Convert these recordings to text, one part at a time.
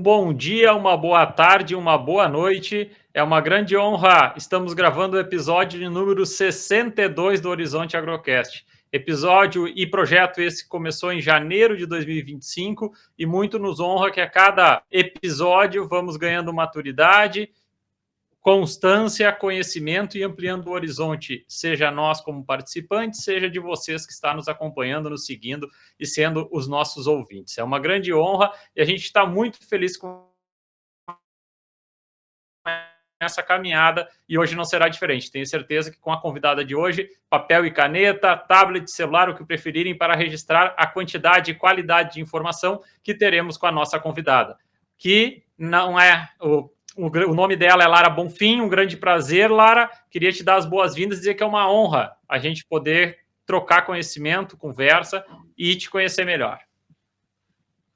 Um bom dia, uma boa tarde, uma boa noite. É uma grande honra. Estamos gravando o episódio de número 62 do Horizonte Agrocast. Episódio e projeto esse que começou em janeiro de 2025 e muito nos honra que a cada episódio vamos ganhando maturidade, constância, conhecimento e ampliando o horizonte, seja nós como participantes, seja de vocês que estão nos acompanhando, nos seguindo e sendo os nossos ouvintes. É uma grande honra e a gente está muito feliz com essa caminhada e hoje não será diferente. Tenho certeza que com a convidada de hoje, papel e caneta, tablet, celular, o que preferirem para registrar a quantidade e qualidade de informação que teremos com a nossa convidada, que não é o nome dela é Lara Bonfim. Um grande prazer, Lara. Queria te dar as boas-vindas e dizer que é uma honra a gente poder trocar conhecimento, conversa e te conhecer melhor.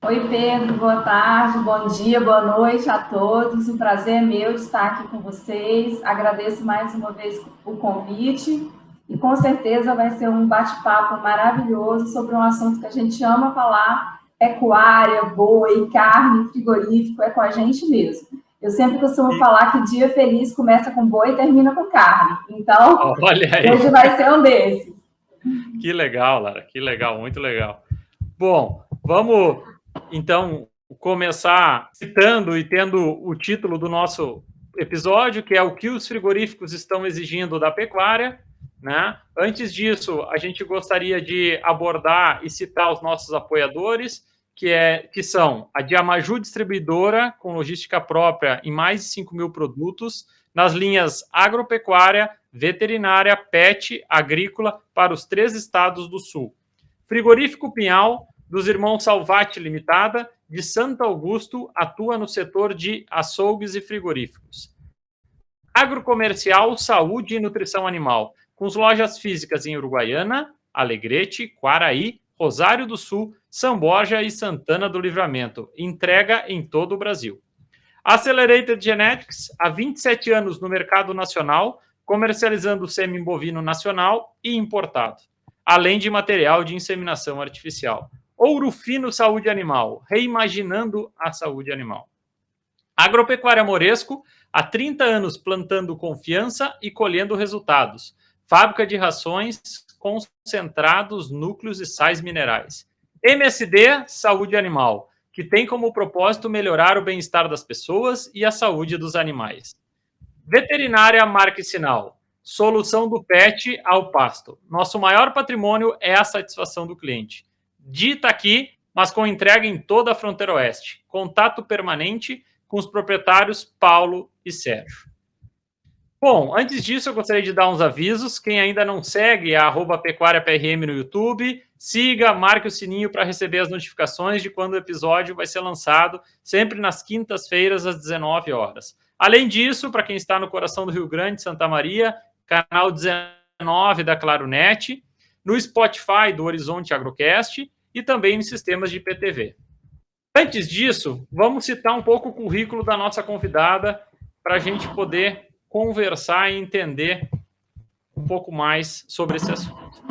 Oi, Pedro, boa tarde, bom dia, boa noite a todos. Um prazer meu de estar aqui com vocês. Agradeço mais uma vez o convite e com certeza vai ser um bate-papo maravilhoso sobre um assunto que a gente ama falar: pecuária, boi, carne, frigorífico, é com a gente mesmo. Eu sempre costumo falar que dia feliz começa com boi e termina com carne. Então, hoje vai ser um desses. Que legal, Lara, que legal, muito legal. Bom, vamos então começar citando e tendo o título do nosso episódio, que é o que os frigoríficos estão exigindo da pecuária, né? Antes disso, a gente gostaria de abordar e citar os nossos apoiadores, que são a Diamaju Distribuidora, com logística própria em mais de 5 mil produtos, nas linhas agropecuária, veterinária, pet, agrícola, para os 3 estados do sul. Frigorífico Pinhal, dos irmãos Salvati Limitada, de Santo Augusto, atua no setor de açougues e frigoríficos. Agrocomercial, saúde e nutrição animal, com as lojas físicas em Uruguaiana, Alegrete, Quaraí, Rosário do Sul, São Borja e Santana do Livramento. Entrega em todo o Brasil. Accelerated Genetics, há 27 anos no mercado nacional, comercializando semi-bovino nacional e importado, além de material de inseminação artificial. Ouro Fino Saúde Animal, reimaginando a saúde animal. Agropecuária Moresco, há 30 anos plantando confiança e colhendo resultados. Fábrica de rações, concentrados, núcleos e sais minerais. MSD Saúde Animal, que tem como propósito melhorar o bem-estar das pessoas e a saúde dos animais. Veterinária Marca e Sinal, solução do pet ao pasto. Nosso maior patrimônio é a satisfação do cliente. Dita aqui, mas com entrega em toda a fronteira oeste. Contato permanente com os proprietários Paulo e Sérgio. Bom, antes disso, eu gostaria de dar uns avisos. Quem ainda não segue a @pecuariaprm no YouTube, siga, marque o sininho para receber as notificações de quando o episódio vai ser lançado, sempre nas quintas-feiras, às 19 horas. Além disso, para quem está no coração do Rio Grande, Santa Maria, canal 19 da Claronet, no Spotify do Horizonte Agrocast e também nos sistemas de IPTV. Antes disso, vamos citar um pouco o currículo da nossa convidada para a gente poder conversar e entender um pouco mais sobre esse assunto.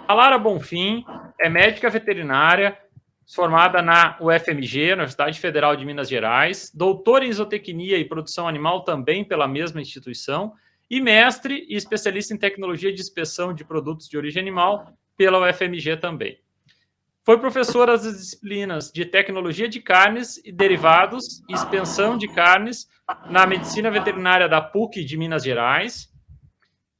A Lara Bonfim é médica veterinária, formada na UFMG, Universidade Federal de Minas Gerais, doutora em zootecnia e produção animal também pela mesma instituição, e mestre e especialista em tecnologia de inspeção de produtos de origem animal pela UFMG também. Foi professora das disciplinas de tecnologia de carnes e derivados e expensão de carnes na medicina veterinária da PUC de Minas Gerais,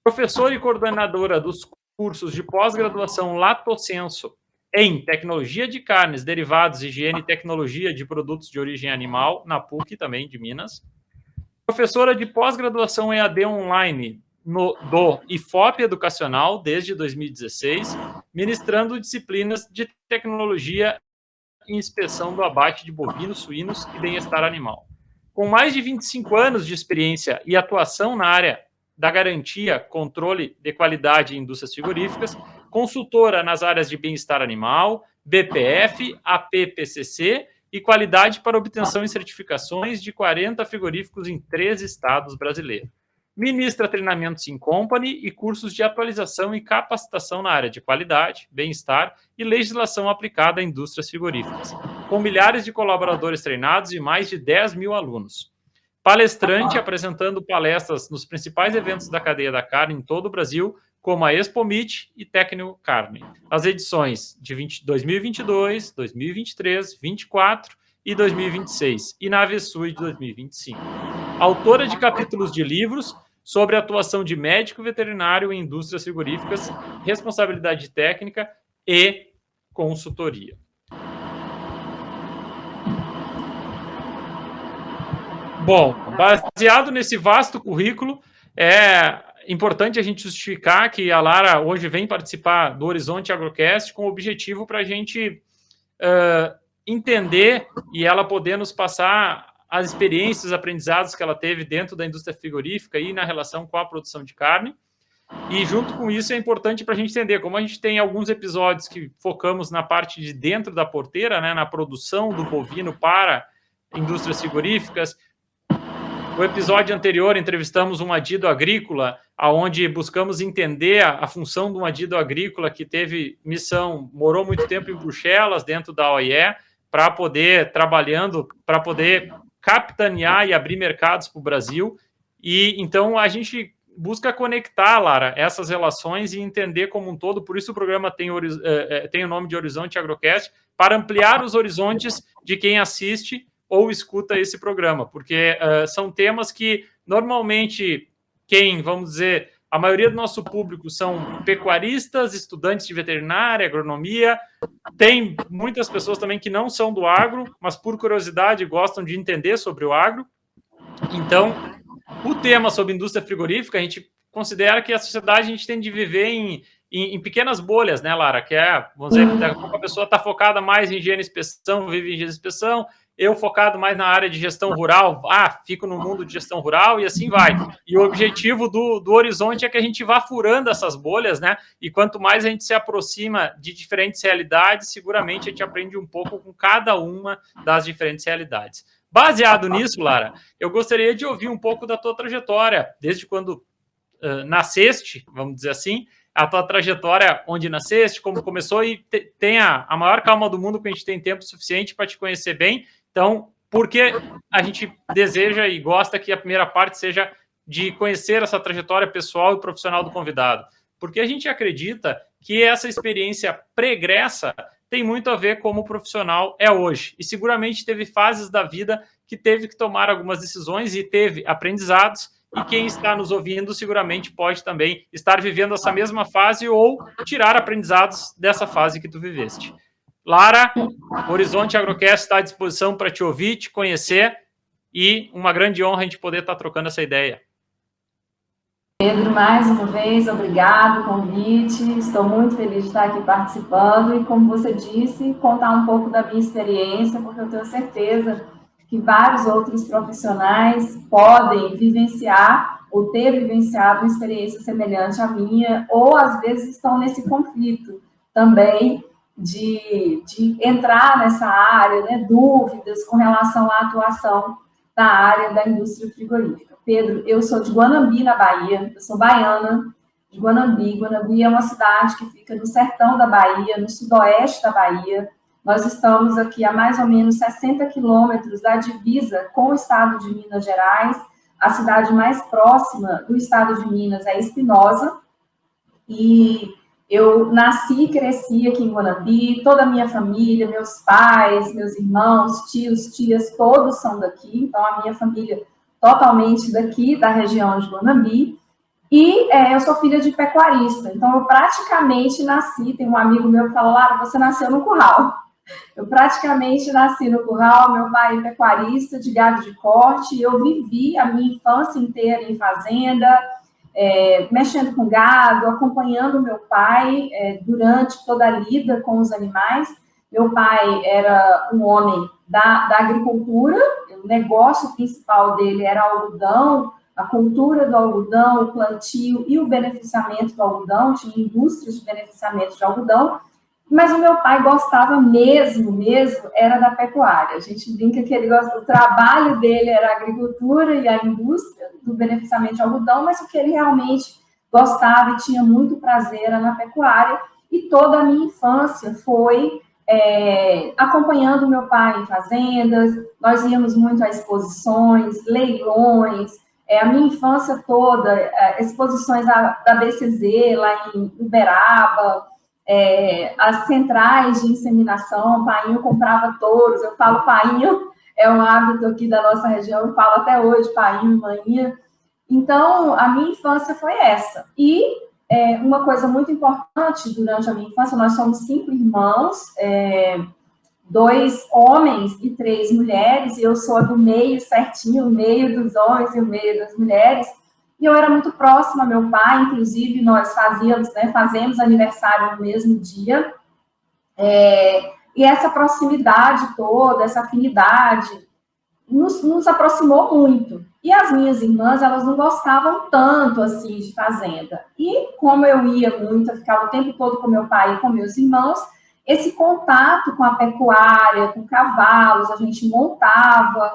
professora e coordenadora dos cursos de pós-graduação Lato Senso em tecnologia de carnes, derivados, higiene e tecnologia de produtos de origem animal na PUC também de Minas, professora de pós-graduação EAD online do IFOP Educacional desde 2016, ministrando disciplinas de tecnologia e inspeção do abate de bovinos, suínos e bem-estar animal. Com mais de 25 anos de experiência e atuação na área da garantia, controle de qualidade em indústrias frigoríficas, consultora nas áreas de bem-estar animal, BPF, APPCC e qualidade para obtenção e certificações de 40 frigoríficos em 3 estados brasileiros. Ministra treinamentos in company e cursos de atualização e capacitação na área de qualidade, bem-estar e legislação aplicada a indústrias frigoríficas. com milhares de colaboradores treinados e mais de 10 mil alunos. Palestrante apresentando palestras nos principais eventos da cadeia da carne em todo o Brasil, como a Expo Meat e Tecno Carne, as edições de 2022, 2023, 2024 e 2026, e na AVSU de 2025. Autora de capítulos de livros sobre a atuação de médico veterinário em indústrias frigoríficas, responsabilidade técnica e consultoria. Bom, baseado nesse vasto currículo, é importante a gente justificar que a Lara hoje vem participar do Horizonte Agrocast com o objetivo para a gente entender e ela poder nos passar as experiências, os aprendizados que ela teve dentro da indústria frigorífica e na relação com a produção de carne. E junto com isso é importante para a gente entender, como a gente tem alguns episódios que focamos na parte de dentro da porteira, né, na produção do bovino para indústrias frigoríficas. No episódio anterior, entrevistamos um adido agrícola, onde buscamos entender a função de um adido agrícola que teve missão, morou muito tempo em Bruxelas, dentro da OIE, para poder, trabalhando, para poder capitanear e abrir mercados para o Brasil. E então a gente busca conectar, Lara, essas relações e entender como um todo. Por isso o programa tem o nome de Horizonte Agrocast, para ampliar os horizontes de quem assiste ou escuta esse programa, porque são temas que normalmente vamos dizer, a maioria do nosso público são pecuaristas, estudantes de veterinária, agronomia, tem muitas pessoas também que não são do agro, mas por curiosidade gostam de entender sobre o agro. Então, o tema sobre indústria frigorífica, a gente considera que a sociedade a gente tem de viver em pequenas bolhas, né, Lara? Que vamos dizer, daqui a pouco a pessoa está focada mais em higiene e inspeção, vive em higiene e inspeção, eu focado mais na área de gestão rural, fico no mundo de gestão rural e assim vai. E o objetivo do Horizonte é que a gente vá furando essas bolhas, né? E quanto mais a gente se aproxima de diferentes realidades, seguramente a gente aprende um pouco com cada uma das diferentes realidades. Baseado nisso, Lara, eu gostaria de ouvir um pouco da tua trajetória, desde quando nasceste, vamos dizer assim, a tua trajetória, onde nasceste, como começou, e tenha a maior calma do mundo, que a gente tem tempo suficiente para te conhecer bem. Então, porque a gente deseja e gosta que a primeira parte seja de conhecer essa trajetória pessoal e profissional do convidado? Porque a gente acredita que essa experiência pregressa tem muito a ver como o profissional é hoje. E seguramente teve fases da vida que teve que tomar algumas decisões e teve aprendizados, e quem está nos ouvindo seguramente pode também estar vivendo essa mesma fase ou tirar aprendizados dessa fase que tu viveste. Lara, Horizonte Agrocast está à disposição para te ouvir, te conhecer, e uma grande honra a gente poder estar trocando essa ideia. Pedro, mais uma vez, obrigado pelo convite, estou muito feliz de estar aqui participando e, como você disse, contar um pouco da minha experiência, porque eu tenho certeza que vários outros profissionais podem vivenciar ou ter vivenciado uma experiência semelhante à minha, ou às vezes estão nesse conflito também de entrar nessa área, né, dúvidas com relação à atuação da área da indústria frigorífica. Pedro, eu sou de Guanambi, na Bahia, eu sou baiana de Guanambi. Guanambi é uma cidade que fica no sertão da Bahia, no sudoeste da Bahia. Nós estamos aqui a mais ou menos 60 quilômetros da divisa com o estado de Minas Gerais. A cidade mais próxima do estado de Minas é Espinosa. E eu nasci e cresci aqui em Guanambi, toda a minha família, meus pais, meus irmãos, tios, tias, todos são daqui. Então, a minha família totalmente daqui, da região de Guanambi. E eu sou filha de pecuarista. Então, eu praticamente nasci, tem um amigo meu que fala, Lara, você nasceu no curral. Eu praticamente nasci no curral, meu pai é pecuarista de gado de corte, eu vivi a minha infância inteira em fazenda, mexendo com gado, acompanhando meu pai durante toda a lida com os animais. Meu pai era um homem da agricultura, o negócio principal dele era algodão, a cultura do algodão, o plantio e o beneficiamento do algodão, tinha indústrias de beneficiamento de algodão, mas o meu pai gostava mesmo, era da pecuária. A gente brinca que o trabalho dele era a agricultura e a indústria do beneficiamento de algodão, mas o que ele realmente gostava e tinha muito prazer era na pecuária, e toda a minha infância foi acompanhando meu pai em fazendas, nós íamos muito a exposições, leilões, a minha infância toda, exposições da BCZ, lá em Uberaba, as centrais de inseminação, o painho comprava touros, eu falo painho, é um hábito aqui da nossa região, eu falo até hoje, painho, manhinha. Então, a minha infância foi essa. E uma coisa muito importante durante a minha infância, nós somos 5 irmãos, 2 homens e 3 mulheres, e eu sou a do meio certinho, o meio dos homens e o meio das mulheres, e eu era muito próxima ao meu pai, inclusive nós fazemos aniversário no mesmo dia, e essa proximidade toda, essa afinidade, nos aproximou muito. E as minhas irmãs, elas não gostavam tanto, assim, de fazenda. E como eu ia muito, eu ficava o tempo todo com meu pai e com meus irmãos, esse contato com a pecuária, com cavalos, a gente montava,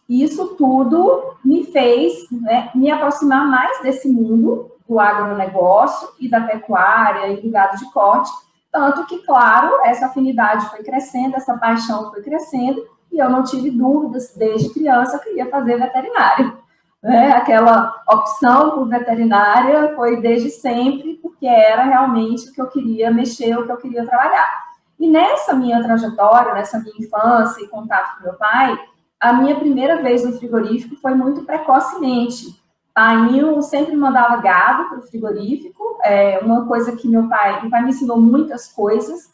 isso tudo me fez, né, me aproximar mais desse mundo do agronegócio e da pecuária e do gado de corte, tanto que, claro, essa afinidade foi crescendo, essa paixão foi crescendo, e eu não tive dúvidas, desde criança, eu queria fazer veterinária. Né? Aquela opção por veterinária foi desde sempre, porque era realmente o que eu queria mexer, o que eu queria trabalhar. E nessa minha trajetória, nessa minha infância e contato com meu pai, a minha primeira vez no frigorífico foi muito precocemente. Painho sempre mandava gado para o frigorífico, uma coisa que meu pai me ensinou muitas coisas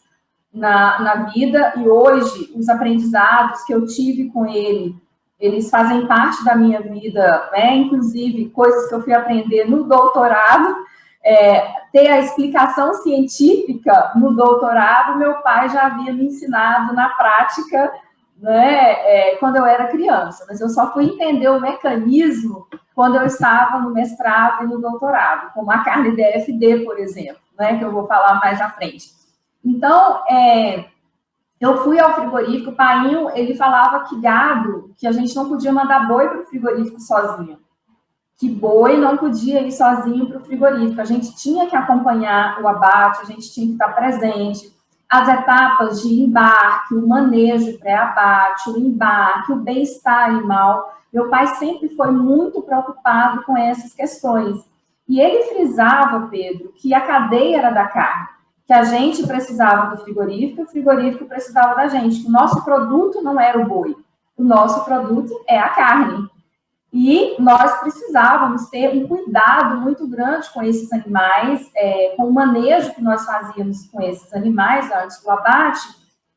na vida, e hoje os aprendizados que eu tive com ele, eles fazem parte da minha vida, né? Inclusive coisas que eu fui aprender no doutorado, ter a explicação científica no doutorado, meu pai já havia me ensinado na prática, né? Quando eu era criança, mas eu só fui entender o mecanismo quando eu estava no mestrado e no doutorado, como a carne DFD, por exemplo, né? Que eu vou falar mais à frente. Então, eu fui ao frigorífico, o painho, ele falava que gado, que a gente não podia mandar boi para o frigorífico sozinho, que boi não podia ir sozinho para o frigorífico, a gente tinha que acompanhar o abate, a gente tinha que estar presente, as etapas de embarque, o manejo pré-abate, o embarque, o bem-estar animal. Meu pai sempre foi muito preocupado com essas questões. E ele frisava, Pedro, que a cadeia era da carne, que a gente precisava do frigorífico, o frigorífico precisava da gente, que o nosso produto não era o boi, o nosso produto é a carne. E nós precisávamos ter um cuidado muito grande com esses animais, com o manejo que nós fazíamos com esses animais antes do abate.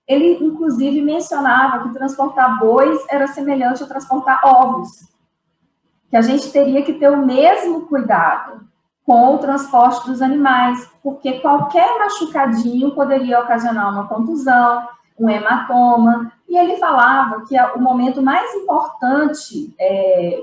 Ele, inclusive, mencionava que transportar bois era semelhante a transportar ovos, que a gente teria que ter o mesmo cuidado com o transporte dos animais, porque qualquer machucadinho poderia ocasionar uma contusão, um hematoma, e ele falava que o momento mais importante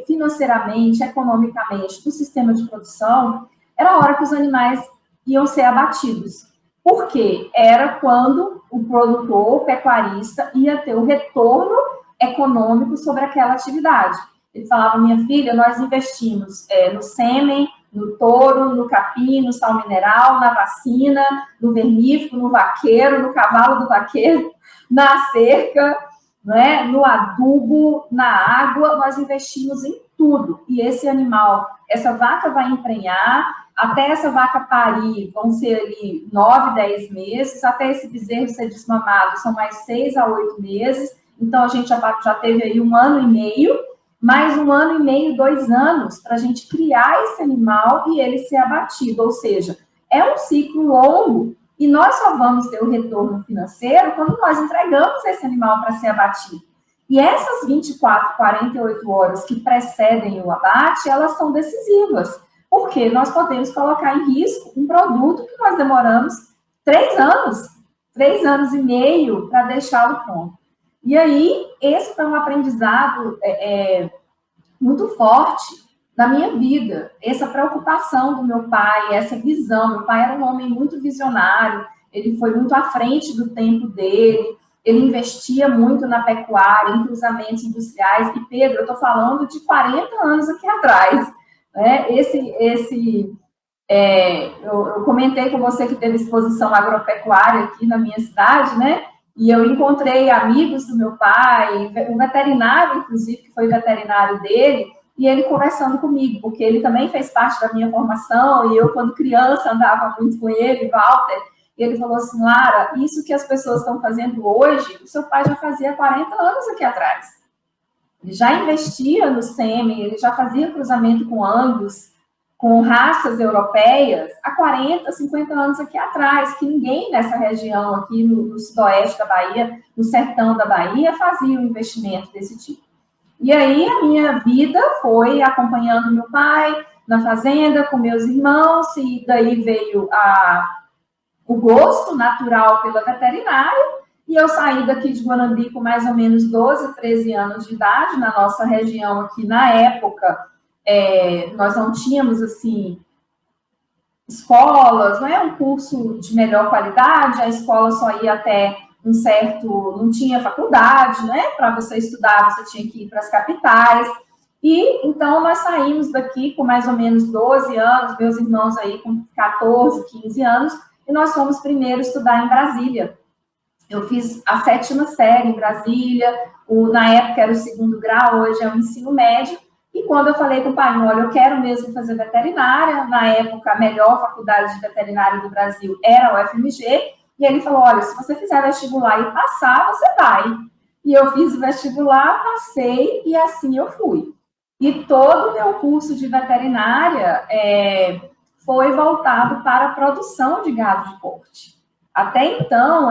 financeiramente, economicamente, do sistema de produção, era a hora que os animais iam ser abatidos. Por quê? Era quando o produtor, o pecuarista, ia ter o retorno econômico sobre aquela atividade. Ele falava, minha filha, nós investimos no sêmen, no touro, no capim, no sal mineral, na vacina, no vermífugo, no vaqueiro, no cavalo do vaqueiro, na cerca, né, no adubo, na água, nós investimos em tudo. E esse animal, essa vaca vai emprenhar, até essa vaca parir, vão ser ali 9, 10 meses, até esse bezerro ser desmamado, são mais 6 a 8 meses, então a gente já teve aí 1 ano e meio, mais 1 ano e meio, 2 anos, para a gente criar esse animal e ele ser abatido, ou seja, é um ciclo longo, e nós só vamos ter o retorno financeiro quando nós entregamos esse animal para ser abatido. E essas 24, 48 horas que precedem o abate, elas são decisivas, porque nós podemos colocar em risco um produto que nós demoramos 3 anos e meio para deixá-lo pronto. E aí, esse foi um aprendizado muito forte na minha vida, essa preocupação do meu pai, essa visão. Meu pai era um homem muito visionário, ele foi muito à frente do tempo dele, ele investia muito na pecuária, em cruzamentos industriais, e Pedro, eu estou falando de 40 anos aqui atrás, né? Esse Eu comentei com você que teve exposição agropecuária aqui na minha cidade, né? E eu encontrei amigos do meu pai, um veterinário, inclusive, que foi veterinário dele, e ele conversando comigo, porque ele também fez parte da minha formação, e eu, quando criança, andava muito com ele, Walter, e ele falou assim, Lara, isso que as pessoas estão fazendo hoje, o seu pai já fazia 40 anos aqui atrás. Ele já investia no sêmen, ele já fazia cruzamento com Angus, com raças europeias, há 40, 50 anos aqui atrás, que ninguém nessa região aqui no sudoeste da Bahia, no sertão da Bahia, fazia um investimento desse tipo. E aí a minha vida foi acompanhando meu pai na fazenda, com meus irmãos, e daí veio o gosto natural pela veterinária, e eu saí daqui de Guanambi com mais ou menos 12, 13 anos de idade, na nossa região aqui, na época, nós não tínhamos, assim, escolas, não é um curso de melhor qualidade, a escola só ia até um certo, não tinha faculdade, né, para você estudar, você tinha que ir para as capitais, e então nós saímos daqui com mais ou menos 12 anos, meus irmãos aí com 14, 15 anos, e nós fomos primeiro estudar em Brasília. Eu fiz a 7ª série em Brasília, na época era o 2º grau, hoje é o ensino médio, e quando eu falei com o pai, olha, eu quero mesmo fazer veterinária, na época a melhor faculdade de veterinária do Brasil era a UFMG, e ele falou, olha, se você fizer vestibular e passar, você vai. E eu fiz o vestibular, passei, e assim eu fui. E todo o meu curso de veterinária foi voltado para a produção de gado de corte. Até então,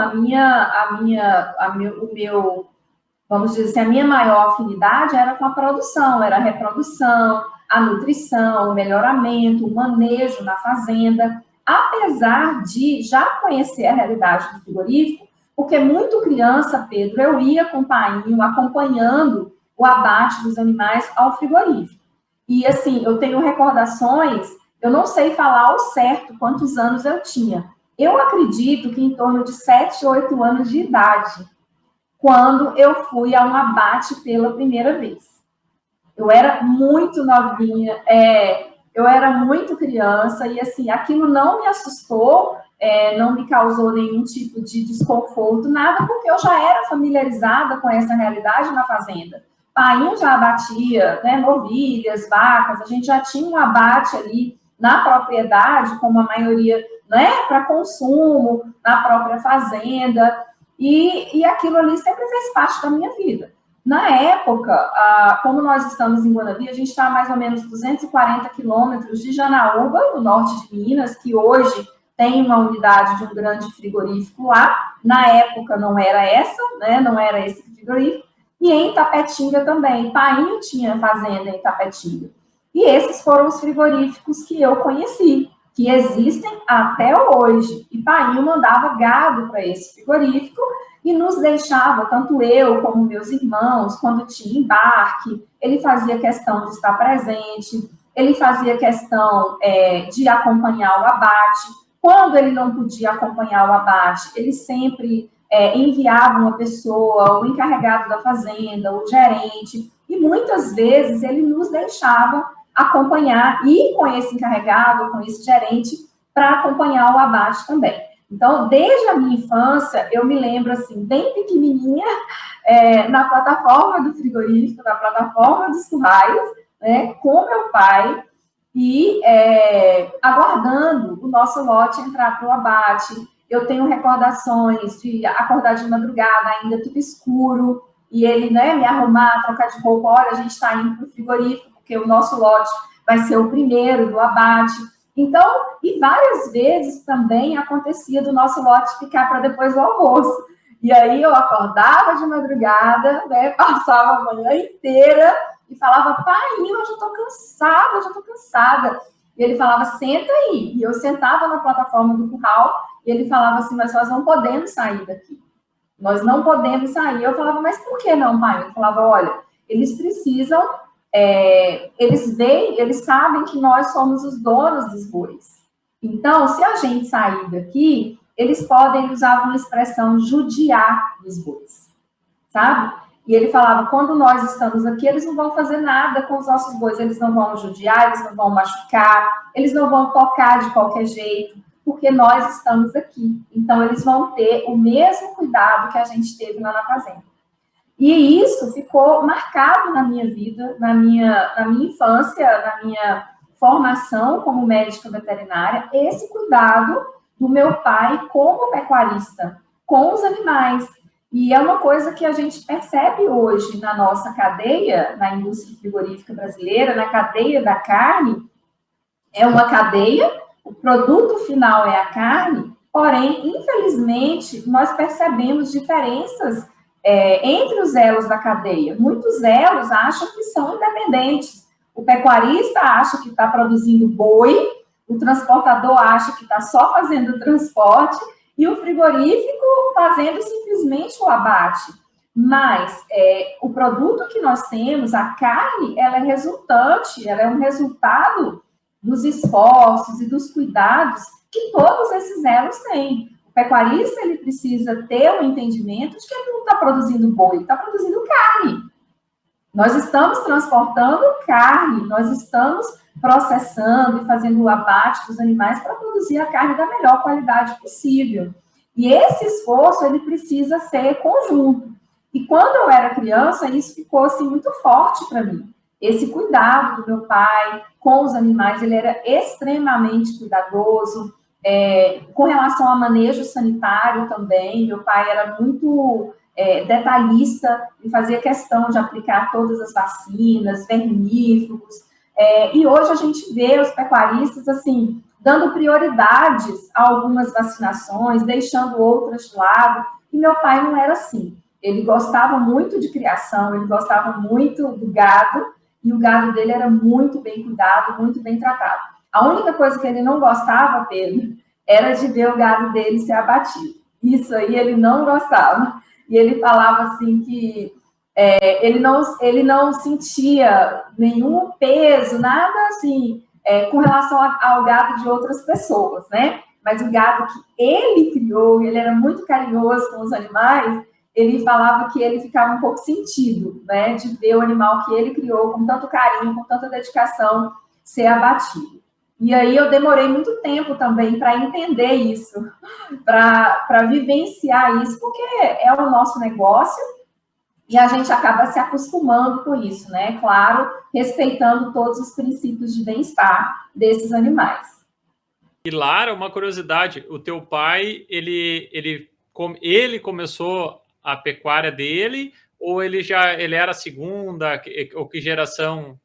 vamos dizer assim, a minha maior afinidade era com a produção, era a reprodução, a nutrição, o melhoramento, o manejo na fazenda, apesar de já conhecer a realidade do frigorífico, porque muito criança, Pedro, eu ia com o painho acompanhando o abate dos animais ao frigorífico. E assim, eu tenho recordações, eu não sei falar ao certo quantos anos eu tinha. Eu acredito que em torno de 7, 8 anos de idade, quando eu fui a um abate pela primeira vez. Eu era muito novinha, eu era muito criança, e assim, aquilo não me assustou, não me causou nenhum tipo de desconforto, nada, porque eu já era familiarizada com essa realidade na fazenda. Painho já abatia, né, novilhas, vacas, a gente já tinha um abate ali na propriedade, como a maioria, né, para consumo, na própria fazenda, e aquilo ali sempre fez parte da minha vida. Na época, como nós estamos em Guanambi, a gente está a mais ou menos 240 quilômetros de Janaúba, no norte de Minas, que hoje tem uma unidade de um grande frigorífico lá. Na época não era essa, né, não era esse frigorífico. E em Tapetinga também. Painho tinha fazenda em Tapetinga. E esses foram os frigoríficos que eu conheci, que existem até hoje. E Painho mandava gado para esse frigorífico e nos deixava, tanto eu como meus irmãos, quando tinha embarque, ele fazia questão de estar presente, ele fazia questão de acompanhar o abate. Quando ele não podia acompanhar o abate, ele sempre enviava uma pessoa, o encarregado da fazenda, o gerente, e muitas vezes ele nos deixava acompanhar, ir com esse encarregado, com esse gerente, para acompanhar o abate também. Então, desde a minha infância, eu me lembro, assim, bem pequenininha, na plataforma do frigorífico, na plataforma dos currais, né, com meu pai, e aguardando o nosso lote entrar para o abate. Eu tenho recordações de acordar de madrugada, ainda tudo escuro, e ele, né, me arrumar, trocar de roupa, olha, a gente está indo para o frigorífico, porque o nosso lote vai ser o primeiro do abate. Então, e várias vezes também acontecia do nosso lote ficar para depois do almoço. E aí eu acordava de madrugada, né, passava a manhã inteira e falava, pai, eu já estou cansada. E ele falava, senta aí. E eu sentava na plataforma do curral e ele falava assim, mas nós não podemos sair daqui. Nós não podemos sair. Eu falava, mas por que não, pai? Ele falava, olha, eles precisam, eles sabem que nós somos os donos dos bois. Então, se a gente sair daqui, eles podem usar uma expressão judiar dos bois, sabe? E ele falava, quando nós estamos aqui, eles não vão fazer nada com os nossos bois, eles não vão judiar, eles não vão machucar, eles não vão tocar de qualquer jeito, porque nós estamos aqui. Então, eles vão ter o mesmo cuidado que a gente teve lá na fazenda. E isso ficou marcado na minha vida, na minha infância, na minha formação como médica veterinária, esse cuidado do meu pai como pecuarista, com os animais. E é uma coisa que a gente percebe hoje na nossa cadeia, na indústria frigorífica brasileira, na cadeia da carne. É uma cadeia, o produto final é a carne, porém, infelizmente, nós percebemos diferenças entre os elos da cadeia. Muitos elos acham que são independentes. O pecuarista acha que está produzindo boi, o transportador acha que está só fazendo o transporte, e o frigorífico fazendo simplesmente o abate. Mas o produto que nós temos, a carne, ela é resultante, ela é um resultado dos esforços e dos cuidados que todos esses elos têm. O pecuarista, ele precisa ter um entendimento de que ele não está produzindo boi, ele está produzindo carne. Nós estamos transportando carne, nós estamos processando e fazendo o abate dos animais para produzir a carne da melhor qualidade possível. E esse esforço, ele precisa ser conjunto. E quando eu era criança, isso ficou assim, muito forte para mim. Esse cuidado do meu pai com os animais, ele era extremamente cuidadoso, com relação ao manejo sanitário também. Meu pai era muito detalhista e fazia questão de aplicar todas as vacinas, vermífugos. E hoje a gente vê os pecuaristas, assim, dando prioridades a algumas vacinações, deixando outras de lado. E meu pai não era assim. Ele gostava muito de criação, ele gostava muito do gado, e o gado dele era muito bem cuidado, muito bem tratado. A única coisa que ele não gostava, Pedro, era de ver o gado dele ser abatido. Isso aí ele não gostava. E ele falava assim que ele não sentia nenhum peso, nada assim, com relação ao gado de outras pessoas, né? Mas o gado que ele criou, ele era muito carinhoso com os animais, ele falava que ele ficava um pouco sentido, né? De ver o animal que ele criou com tanto carinho, com tanta dedicação, ser abatido. E aí eu demorei muito tempo também para entender isso, para vivenciar isso, porque é o nosso negócio e a gente acaba se acostumando com isso, né? Claro, respeitando todos os princípios de bem-estar desses animais. E Lara, uma curiosidade, o teu pai, ele começou a pecuária dele, ou ele era a segunda, ou que geração?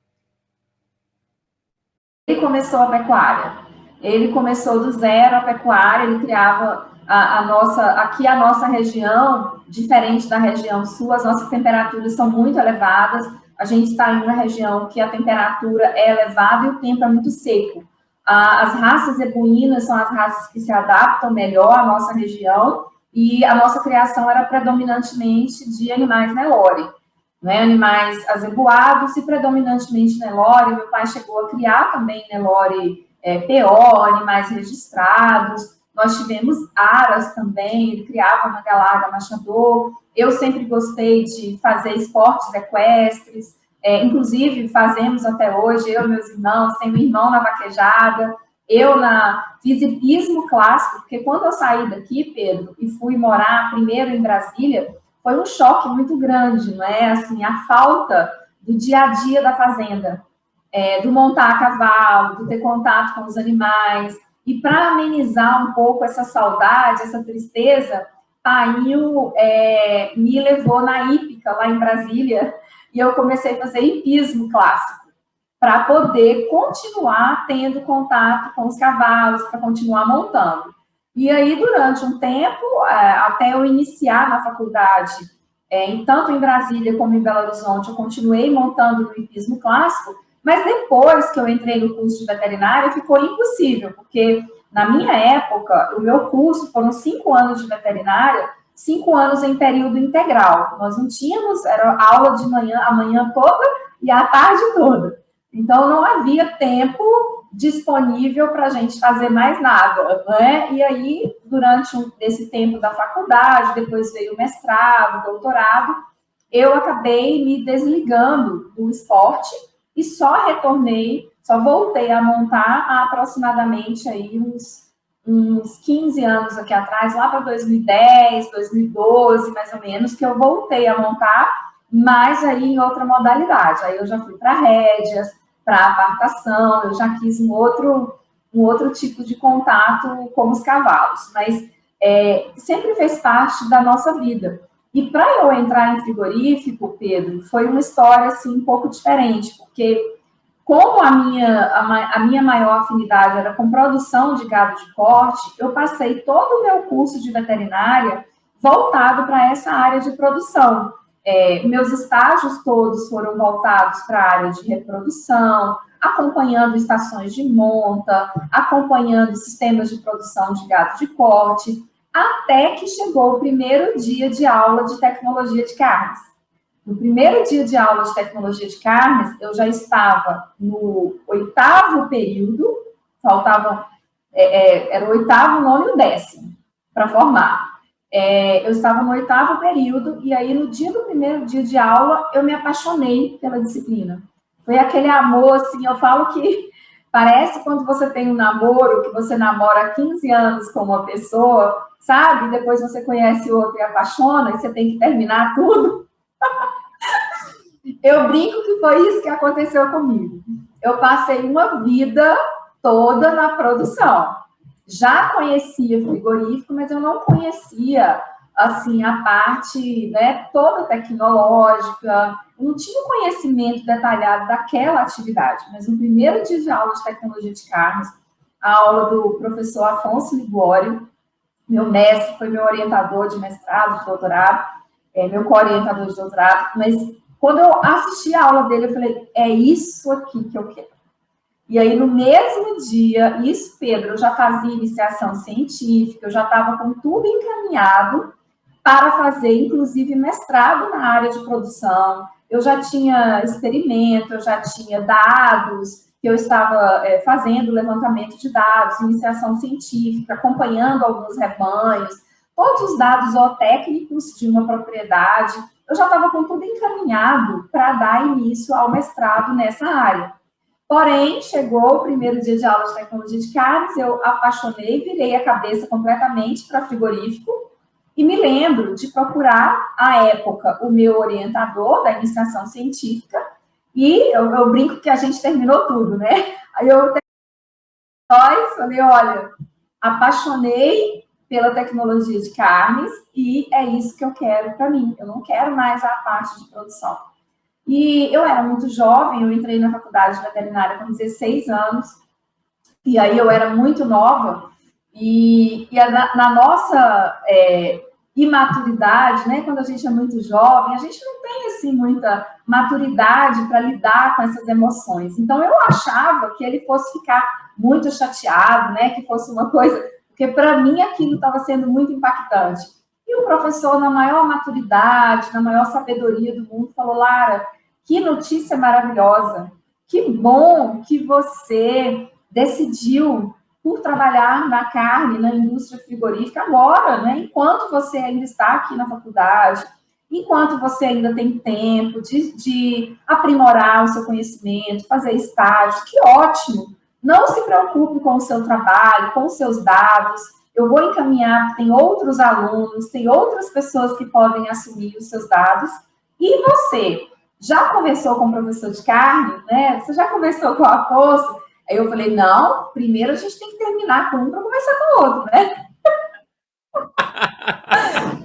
Ele começou a pecuária. Ele começou do zero a pecuária, ele criava a nossa região, diferente da região sul, as nossas temperaturas são muito elevadas, a gente está em uma região que a temperatura é elevada e o tempo é muito seco. As raças zebuínas são as raças que se adaptam melhor à nossa região, e a nossa criação era predominantemente de animais Nelore, né? Animais azeboados e predominantemente Nelore. Meu pai chegou a criar também Nelore PO, animais registrados. Nós tivemos aras também, ele criava uma galarga machador. Eu sempre gostei de fazer esportes equestres, inclusive fazemos até hoje, eu e meus irmãos, tenho um irmão na vaquejada. Fiz hipismo clássico, porque quando eu saí daqui, Pedro, e fui morar primeiro em Brasília, foi um choque muito grande, não é? Assim, a falta do dia a dia da fazenda, do montar a cavalo, do ter contato com os animais. E para amenizar um pouco essa saudade, essa tristeza, Painho me levou na hípica, lá em Brasília, e eu comecei a fazer hipismo clássico, para poder continuar tendo contato com os cavalos, para continuar montando. E aí, durante um tempo, até eu iniciar na faculdade, tanto em Brasília como em Belo Horizonte, eu continuei montando no hipismo clássico, mas depois que eu entrei no curso de veterinária, ficou impossível, porque na minha época, o meu curso foram 5 anos de veterinária, 5 anos em período integral. Nós não tínhamos, era aula de manhã, a manhã toda e a tarde toda. Então, não havia tempo disponível para a gente fazer mais nada, né? E aí, durante esse tempo da faculdade, depois veio o mestrado, o doutorado, eu acabei me desligando do esporte e só voltei a montar há aproximadamente aí uns 15 anos aqui atrás, lá para 2010, 2012, mais ou menos, que eu voltei a montar, mas aí em outra modalidade. Aí eu já fui para rédeas, para apartação, eu já quis um outro tipo de contato com os cavalos, mas sempre fez parte da nossa vida. E para eu entrar em frigorífico, Pedro, foi uma história assim, um pouco diferente, porque como a minha maior afinidade era com produção de gado de corte, eu passei todo o meu curso de veterinária voltado para essa área de produção. Meus estágios todos foram voltados para a área de reprodução, acompanhando estações de monta, acompanhando sistemas de produção de gado de corte, até que chegou o primeiro dia de aula de tecnologia de carnes. No primeiro dia de aula de tecnologia de carnes, eu já estava no 8º período, era o 8º, 9º e o 10º para formar. Eu estava no 8º período, e aí no dia do primeiro dia de aula, eu me apaixonei pela disciplina. Foi aquele amor, assim, eu falo que parece quando você tem um namoro, que você namora há 15 anos com uma pessoa, sabe? Depois você conhece outra e apaixona, e você tem que terminar tudo. Eu brinco que foi isso que aconteceu comigo. Eu passei uma vida toda na produção. Já conhecia frigorífico, mas eu não conhecia, assim, a parte, né, toda tecnológica. Eu não tinha um conhecimento detalhado daquela atividade. Mas no primeiro dia de aula de tecnologia de carnes, a aula do professor Afonso Liguório, meu mestre, foi meu orientador de mestrado, de doutorado, meu co-orientador de doutorado, mas quando eu assisti a aula dele, eu falei, é isso aqui que eu quero. E aí, no mesmo dia, isso, Pedro, eu já fazia iniciação científica, eu já estava com tudo encaminhado para fazer, inclusive, mestrado na área de produção. Eu já tinha experimento, eu já tinha dados, que eu estava fazendo levantamento de dados, iniciação científica, acompanhando alguns rebanhos, todos os dados zootécnicos de uma propriedade. Eu já estava com tudo encaminhado para dar início ao mestrado nessa área. Porém, chegou o primeiro dia de aula de tecnologia de carnes, eu apaixonei, virei a cabeça completamente para frigorífico e me lembro de procurar, à época, o meu orientador da iniciação científica e eu brinco que a gente terminou tudo, né? Aí eu falei, olha, apaixonei pela tecnologia de carnes e é isso que eu quero para mim. Eu não quero mais a parte de produção. E eu era muito jovem, eu entrei na faculdade de veterinária com 16 anos, e aí eu era muito nova, e na nossa imaturidade, né, quando a gente é muito jovem, a gente não tem, assim, muita maturidade para lidar com essas emoções. Então, eu achava que ele fosse ficar muito chateado, né, que fosse uma coisa... Porque, para mim, aquilo estava sendo muito impactante. E o professor, na maior maturidade, na maior sabedoria do mundo, falou, Lara, que notícia maravilhosa, que bom que você decidiu por trabalhar na carne, na indústria frigorífica agora, né? Enquanto você ainda está aqui na faculdade, enquanto você ainda tem tempo de aprimorar o seu conhecimento, fazer estágios, que ótimo! Não se preocupe com o seu trabalho, com os seus dados, eu vou encaminhar, tem outros alunos, tem outras pessoas que podem assumir os seus dados, e você já conversou com o professor de carne, né? Você já conversou com o Afonso? Aí eu falei, não, primeiro a gente tem que terminar com um para conversar com o outro, né?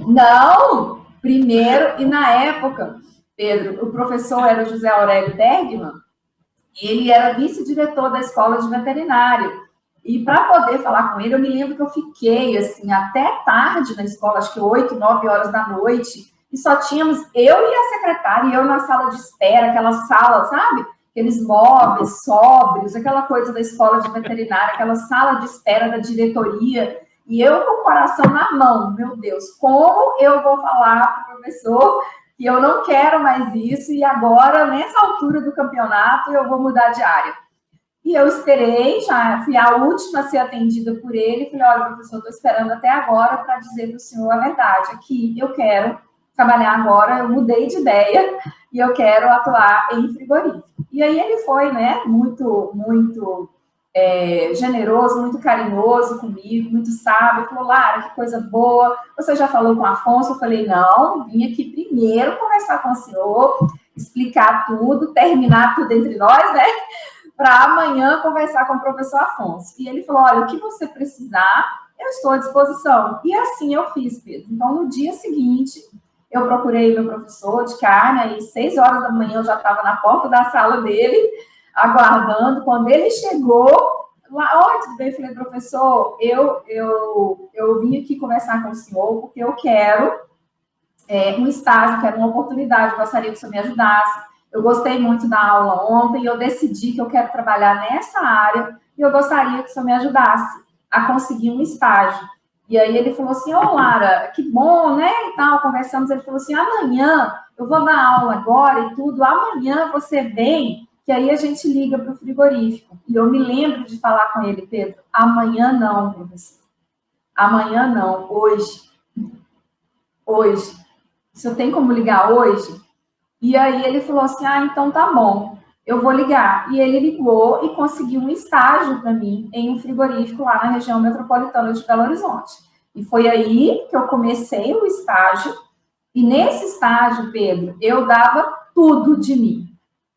Não, primeiro, e na época, Pedro, o professor era o José Aurélio Bergman, ele era vice-diretor da escola de veterinário. E para poder falar com ele, eu me lembro que eu fiquei, assim, até tarde na escola, acho que 8, 9 horas da noite, e só tínhamos eu e a secretária, e eu na sala de espera, aquela sala, sabe? Aqueles móveis sóbrios, aquela coisa da escola de veterinária, aquela sala de espera da diretoria, e eu com o coração na mão, meu Deus, como eu vou falar para o professor que eu não quero mais isso, e agora, nessa altura do campeonato, eu vou mudar de área. E eu esperei, já fui a última a ser atendida por ele, falei, olha, professor, estou esperando até agora para dizer para o senhor a verdade, aqui eu quero trabalhar agora, eu mudei de ideia e eu quero atuar em frigorífico. E aí ele foi, né, muito generoso, muito carinhoso comigo, muito sábio, falou, Lara, que coisa boa, você já falou com o Afonso? Eu falei, não, vim aqui primeiro conversar com o senhor, explicar tudo, terminar tudo entre nós, né, para amanhã conversar com o professor Afonso. E ele falou, olha, o que você precisar, eu estou à disposição. E assim eu fiz, Pedro. Então, no dia seguinte, eu procurei meu professor de carne, aí 6 horas da manhã eu já estava na porta da sala dele, aguardando. Quando ele chegou, lá, tudo bem? Eu falei, professor, eu vim aqui conversar com o senhor porque eu quero um estágio, quero uma oportunidade, gostaria que o senhor me ajudasse. Eu gostei muito da aula ontem, eu decidi que eu quero trabalhar nessa área e eu gostaria que o senhor me ajudasse a conseguir um estágio. E aí ele falou assim, ô Lara, que bom, né, e tal, conversamos, ele falou assim, amanhã, eu vou dar aula agora e tudo, amanhã você vem, que aí a gente liga para o frigorífico. E eu me lembro de falar com ele, Pedro, amanhã não, professor. Amanhã não, hoje. Hoje. O senhor tem como ligar hoje? E aí ele falou assim, então tá bom, eu vou ligar. E ele ligou e conseguiu um estágio para mim em um frigorífico lá na região metropolitana de Belo Horizonte. E foi aí que eu comecei o estágio. E nesse estágio, Pedro, eu dava tudo de mim.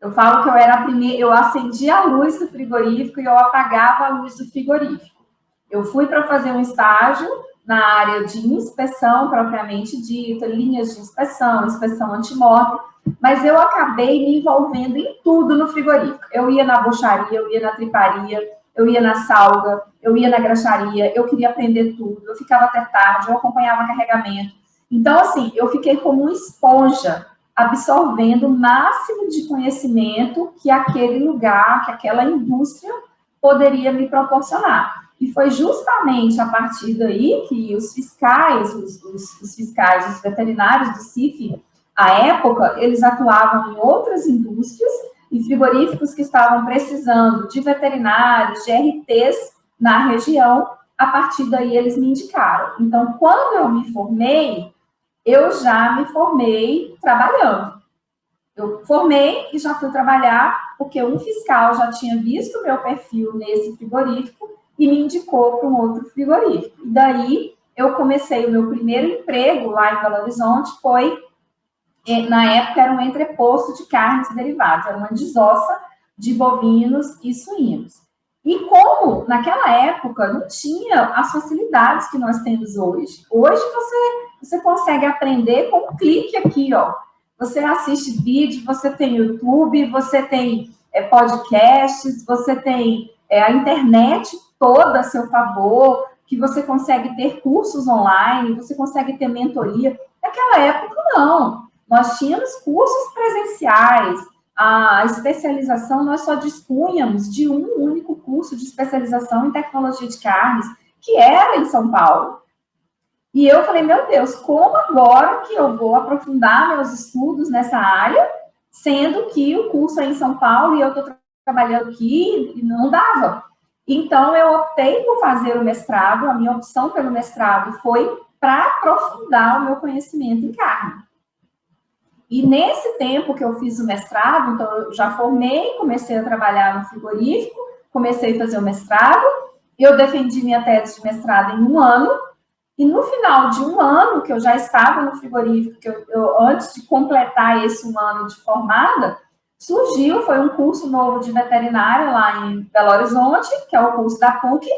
Eu falo que eu era a primeira, eu acendia a luz do frigorífico e eu apagava a luz do frigorífico. Eu fui para fazer um estágio na área de inspeção, propriamente dita, linhas de inspeção, inspeção antimorte, mas eu acabei me envolvendo em tudo no frigorífico. Eu ia na bocharia, eu ia na triparia, eu ia na salga, eu ia na graxaria, eu queria aprender tudo, eu ficava até tarde, eu acompanhava carregamento. Então, assim, eu fiquei como uma esponja, absorvendo o máximo de conhecimento que aquele lugar, que aquela indústria poderia me proporcionar. E foi justamente a partir daí que os fiscais, os veterinários do CIF, à época, eles atuavam em outras indústrias e frigoríficos que estavam precisando de veterinários, de RTs na região, a partir daí eles me indicaram. Então, quando eu me formei, eu já me formei trabalhando. Eu formei e já fui trabalhar porque um fiscal já tinha visto o meu perfil nesse frigorífico e me indicou para um outro frigorífico. E daí, eu comecei o meu primeiro emprego lá em Belo Horizonte, na época, era um entreposto de carnes derivadas, era uma desossa de bovinos e suínos. E como, naquela época, não tinha as facilidades que nós temos hoje. Hoje, você consegue aprender com um clique aqui, ó. Você assiste vídeo, você tem YouTube, você tem podcasts, você tem a internet toda a seu favor, que você consegue ter cursos online, você consegue ter mentoria. Naquela época, não. Nós tínhamos cursos presenciais, a especialização, nós só dispunhamos de um único curso de especialização em tecnologia de carnes, que era em São Paulo. E eu falei, meu Deus, como agora que eu vou aprofundar meus estudos nessa área, sendo que o curso é em São Paulo e eu estou trabalhando aqui e não dava. Então, eu optei por fazer o mestrado, a minha opção pelo mestrado foi para aprofundar o meu conhecimento em carne. E nesse tempo que eu fiz o mestrado, então eu já formei, comecei a trabalhar no frigorífico, comecei a fazer o mestrado, eu defendi minha tese de mestrado em 1 ano, e no final de 1 ano, que eu já estava no frigorífico, que antes de completar esse 1 ano de formada, foi um curso novo de veterinária lá em Belo Horizonte, que é o curso da PUC,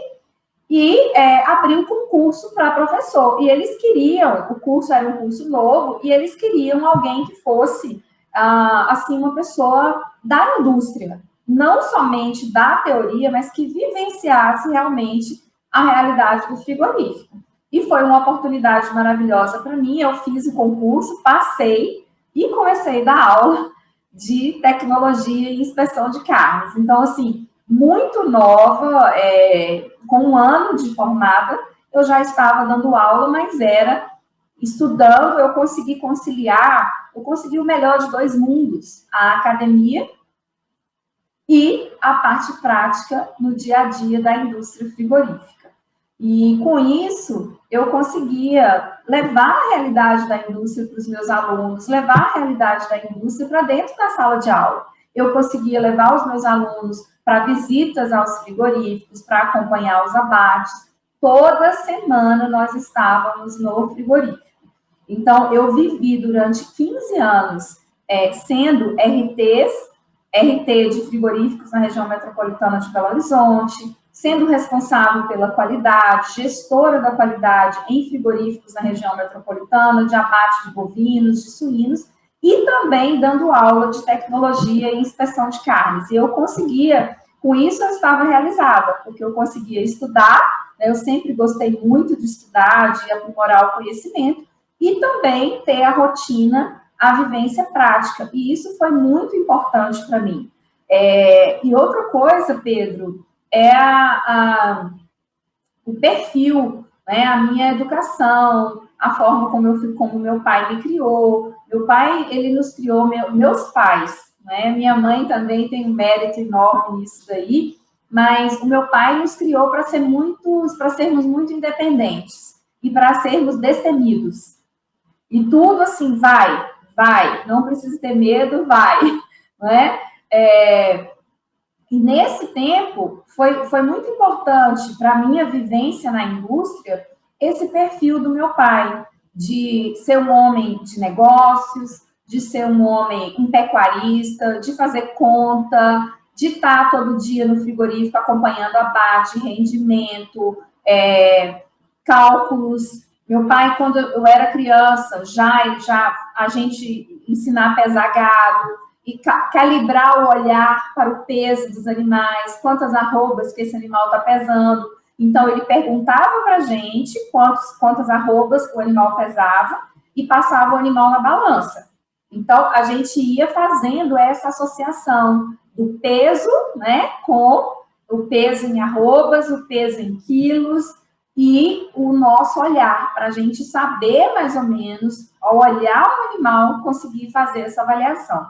e abriu um concurso para professor. E eles queriam, o curso era um curso novo, e eles queriam alguém que fosse, assim, uma pessoa da indústria, não somente da teoria, mas que vivenciasse realmente a realidade do frigorífico. E foi uma oportunidade maravilhosa para mim, eu fiz o concurso, passei e comecei a dar aula de tecnologia e inspeção de carnes. Então, assim, muito nova, com 1 ano de formada, eu já estava dando aula, mas era estudando, eu consegui conciliar, eu consegui o melhor de 2 mundos, a academia e a parte prática no dia a dia da indústria frigorífica. E com isso, eu conseguia levar a realidade da indústria para os meus alunos, levar a realidade da indústria para dentro da sala de aula. Eu conseguia levar os meus alunos para visitas aos frigoríficos, para acompanhar os abates. Toda semana nós estávamos no frigorífico. Então, eu vivi durante 15 anos sendo RT de frigoríficos na região metropolitana de Belo Horizonte, sendo responsável pela qualidade, gestora da qualidade em frigoríficos na região metropolitana, de abate de bovinos, de suínos, e também dando aula de tecnologia e inspeção de carnes. E eu conseguia, com isso eu estava realizada, porque eu conseguia estudar, né, eu sempre gostei muito de estudar, de aprimorar o conhecimento, e também ter a rotina, a vivência prática. E isso foi muito importante para mim. E outra coisa, Pedro, é o perfil, né, a minha educação, a forma como meu pai me criou. Meu pai, ele nos criou, meus pais, né? Minha mãe também tem um mérito enorme nisso daí, mas o meu pai nos criou para sermos muito independentes e para sermos destemidos. E tudo assim, vai, não precisa ter medo, vai, né? E nesse tempo, foi muito importante para a minha vivência na indústria, esse perfil do meu pai, de ser um homem de negócios, de ser um pecuarista, de fazer conta, de estar todo dia no frigorífico acompanhando abate, rendimento, cálculos. Meu pai, quando eu era criança, a gente ensinar a pesar gado, e calibrar o olhar para o peso dos animais, quantas arrobas que esse animal está pesando. Então, ele perguntava para a gente quantas arrobas o animal pesava e passava o animal na balança. Então, a gente ia fazendo essa associação do peso, né, com o peso em arrobas, o peso em quilos e o nosso olhar, para a gente saber mais ou menos, ao olhar o animal, conseguir fazer essa avaliação.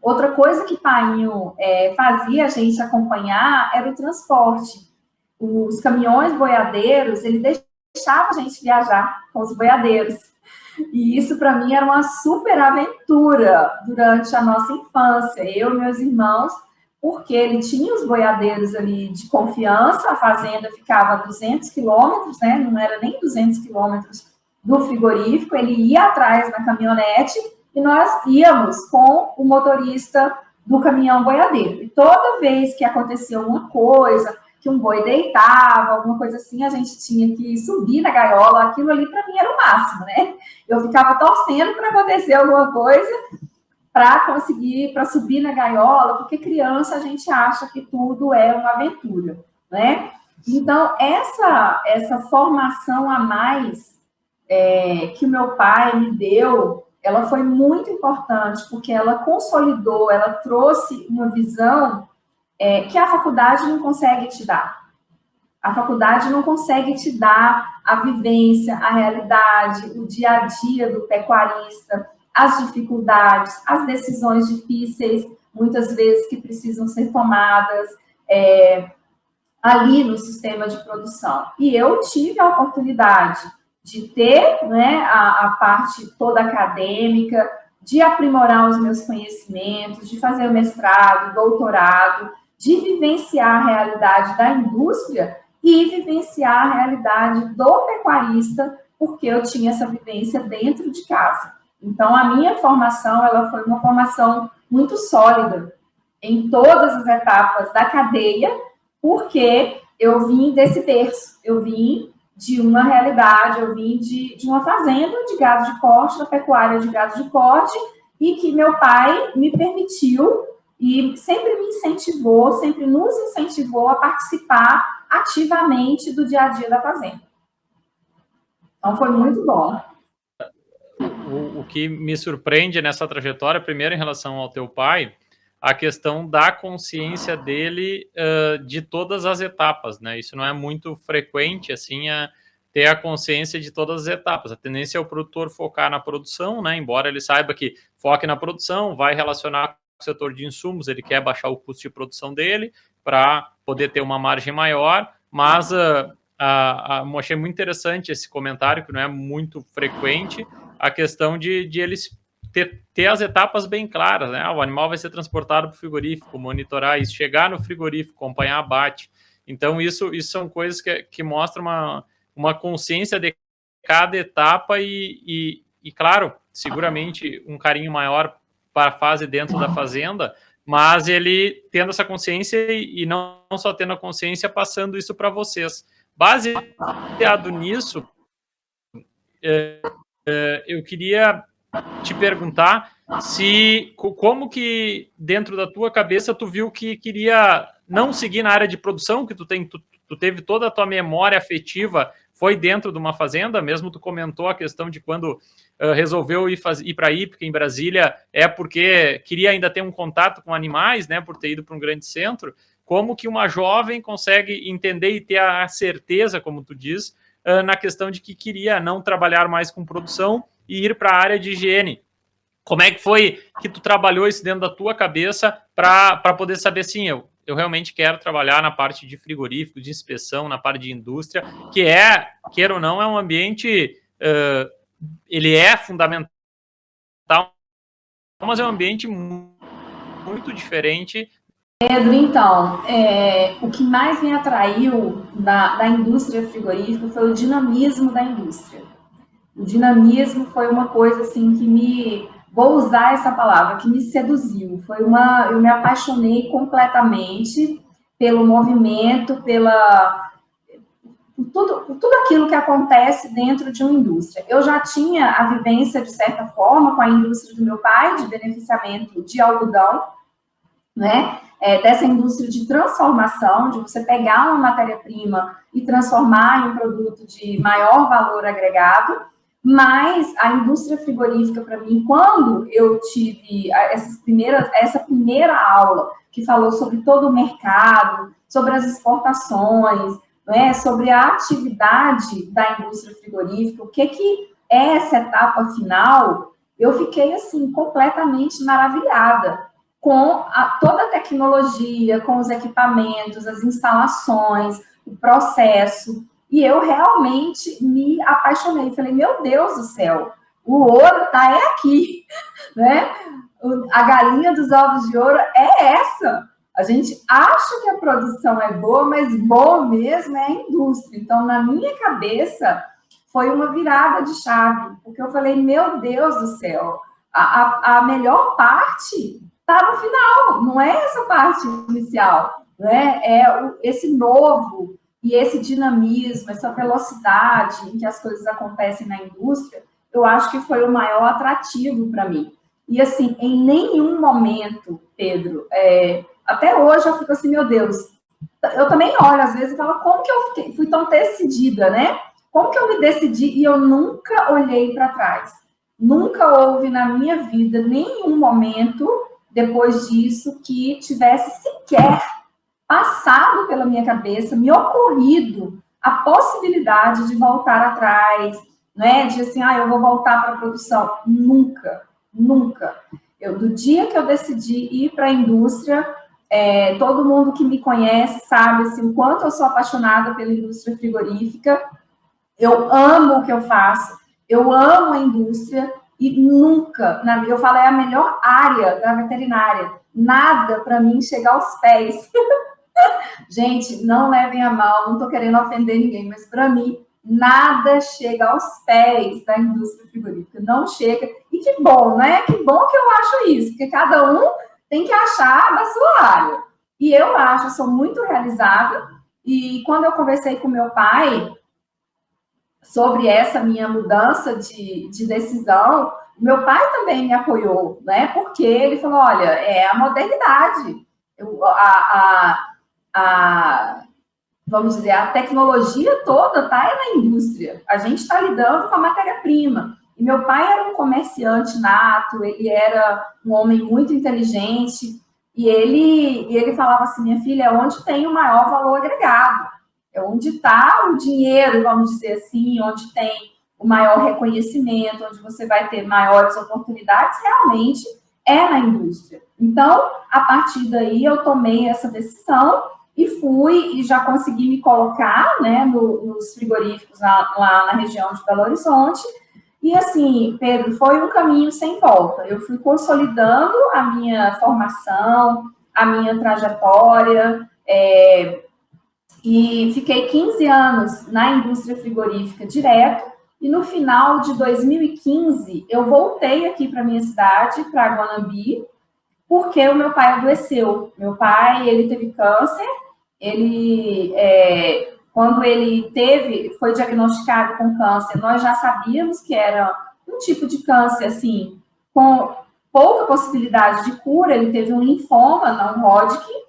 Outra coisa que Painho fazia a gente acompanhar era o transporte. Os caminhões boiadeiros, ele deixava a gente viajar com os boiadeiros. E isso, para mim, era uma super aventura durante a nossa infância. Eu e meus irmãos, porque ele tinha os boiadeiros ali de confiança, a fazenda ficava a 200 quilômetros, né? Não era nem 200 quilômetros do frigorífico, ele ia atrás na caminhonete e nós íamos com o motorista do caminhão boiadeiro. E toda vez que acontecia alguma coisa, que um boi deitava, alguma coisa assim, a gente tinha que subir na gaiola. Aquilo ali, para mim, era o máximo, né? Eu ficava torcendo para acontecer alguma coisa, para subir na gaiola, porque criança a gente acha que tudo é uma aventura, né? Então, essa formação a mais que o meu pai me deu, ela foi muito importante, porque ela consolidou, ela trouxe uma visão que a faculdade não consegue te dar. A faculdade não consegue te dar a vivência, a realidade, o dia a dia do pecuarista, as dificuldades, as decisões difíceis, muitas vezes que precisam ser tomadas ali no sistema de produção. E eu tive a oportunidade de ter, né, a parte toda acadêmica, de aprimorar os meus conhecimentos, de fazer o mestrado, doutorado, de vivenciar a realidade da indústria e vivenciar a realidade do pecuarista, porque eu tinha essa vivência dentro de casa. Então, a minha formação, ela foi uma formação muito sólida em todas as etapas da cadeia, porque eu vim desse berço, eu vim de uma realidade, eu vim de uma fazenda de gado de corte, da pecuária de gado de corte, e que meu pai me permitiu e sempre me incentivou, sempre nos incentivou a participar ativamente do dia a dia da fazenda. Então, foi muito bom. O que me surpreende nessa trajetória, primeiro em relação ao teu pai, a questão da consciência dele de todas as etapas, né? Isso não é muito frequente, assim, ter a consciência de todas as etapas. A tendência é o produtor focar na produção, né? Embora ele saiba que foque na produção, vai relacionar com o setor de insumos, ele quer baixar o custo de produção dele para poder ter uma margem maior, mas achei muito interessante esse comentário, que não é muito frequente, a questão de eles ter as etapas bem claras, né? O animal vai ser transportado para o frigorífico, monitorar isso, chegar no frigorífico, acompanhar abate. Então, isso são coisas que mostram uma consciência de cada etapa e, claro, seguramente um carinho maior para a fase dentro da fazenda, mas ele tendo essa consciência e não só tendo a consciência, passando isso para vocês. Baseado nisso, eu queria te perguntar como que dentro da tua cabeça tu viu que queria não seguir na área de produção, que tu teve toda a tua memória afetiva foi dentro de uma fazenda, mesmo tu comentou a questão de quando resolveu ir para Ípica, em Brasília, porque queria ainda ter um contato com animais, né, por ter ido para um grande centro. Como que uma jovem consegue entender e ter a certeza, como tu diz, na questão de que queria não trabalhar mais com produção e ir para a área de higiene? Como é que foi que tu trabalhou isso dentro da tua cabeça para poder saber, sim, eu realmente quero trabalhar na parte de frigorífico, de inspeção, na parte de indústria, que queira ou não, é um ambiente, ele é fundamental, mas é um ambiente muito diferente. Pedro, então, o que mais me atraiu da indústria frigorífica foi o dinamismo da indústria. O dinamismo foi uma coisa assim que vou usar essa palavra, que me seduziu. Eu me apaixonei completamente pelo movimento, por tudo aquilo que acontece dentro de uma indústria. Eu já tinha a vivência, de certa forma, com a indústria do meu pai, de beneficiamento de algodão, né? Dessa indústria de transformação, de você pegar uma matéria-prima e transformar em um produto de maior valor agregado. Mas a indústria frigorífica, para mim, quando eu tive essa primeira aula, que falou sobre todo o mercado, sobre as exportações, né, sobre a atividade da indústria frigorífica, o que é essa etapa final, eu fiquei, assim, completamente maravilhada com toda a tecnologia, com os equipamentos, as instalações, o processo. E eu realmente me apaixonei. Falei, meu Deus do céu, o ouro está aqui, né? A galinha dos ovos de ouro é essa. A gente acha que a produção é boa, mas boa mesmo é a indústria. Então, na minha cabeça, foi uma virada de chave, porque eu falei, meu Deus do céu, a melhor parte está no final, não é essa parte inicial, né? Esse novo e esse dinamismo, essa velocidade em que as coisas acontecem na indústria, eu acho que foi o maior atrativo para mim. E, assim, em nenhum momento, Pedro, até hoje eu fico assim, meu Deus, eu também olho às vezes e falo, como que eu fui tão decidida, né? Como que eu me decidi e eu nunca olhei para trás? Nunca houve na minha vida nenhum momento, depois disso, que tivesse sequer passado pela minha cabeça, me ocorrido a possibilidade de voltar atrás, né? De assim, eu vou voltar para a produção. Nunca, nunca. Do dia que eu decidi ir para a indústria, todo mundo que me conhece sabe assim, o quanto eu sou apaixonada pela indústria frigorífica. Eu amo o que eu faço, eu amo a indústria e nunca, eu falo, é a melhor área da veterinária. Nada para mim chega aos pés. Gente, não levem a mal, não estou querendo ofender ninguém, mas para mim, nada chega aos pés da indústria frigorífica, não chega. E que bom, né? Que bom que eu acho isso, porque cada um tem que achar da sua área. E eu sou muito realizada, e quando eu conversei com meu pai sobre essa minha mudança de decisão, meu pai também me apoiou, né? Porque ele falou, olha, é a modernidade, vamos dizer, a tecnologia toda está na indústria. A gente está lidando com a matéria-prima. E meu pai era um comerciante nato, ele era um homem muito inteligente, e ele falava assim, minha filha, é onde tem o maior valor agregado. É onde está o dinheiro, vamos dizer assim, onde tem o maior reconhecimento, onde você vai ter maiores oportunidades, realmente é na indústria. Então, a partir daí, eu tomei essa decisão e fui e já consegui me colocar, né, nos frigoríficos lá na região de Belo Horizonte. E assim, Pedro, foi um caminho sem volta. Eu fui consolidando a minha formação, a minha trajetória, e fiquei 15 anos na indústria frigorífica direto. E no final de 2015, eu voltei aqui para minha cidade, para Guanambi, porque o meu pai adoeceu. Meu pai, ele teve câncer, quando ele foi diagnosticado com câncer, nós já sabíamos que era um tipo de câncer, assim, com pouca possibilidade de cura. Ele teve um linfoma não Hodgkin,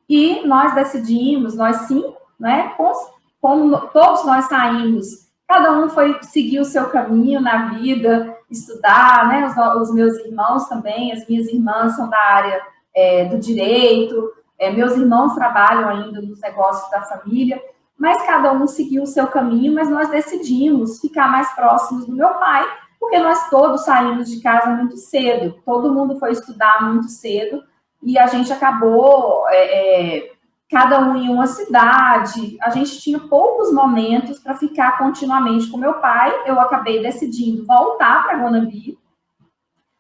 e nós decidimos, nós 5, né, como todos nós saímos, cada um foi seguir o seu caminho na vida, estudar, né, os meus irmãos também, as minhas irmãs são da área do direito, meus irmãos trabalham ainda nos negócios da família, mas cada um seguiu o seu caminho, mas nós decidimos ficar mais próximos do meu pai, porque nós todos saímos de casa muito cedo, todo mundo foi estudar muito cedo, e a gente acabou, cada um em uma cidade, a gente tinha poucos momentos para ficar continuamente com meu pai. Eu acabei decidindo voltar para Guanambi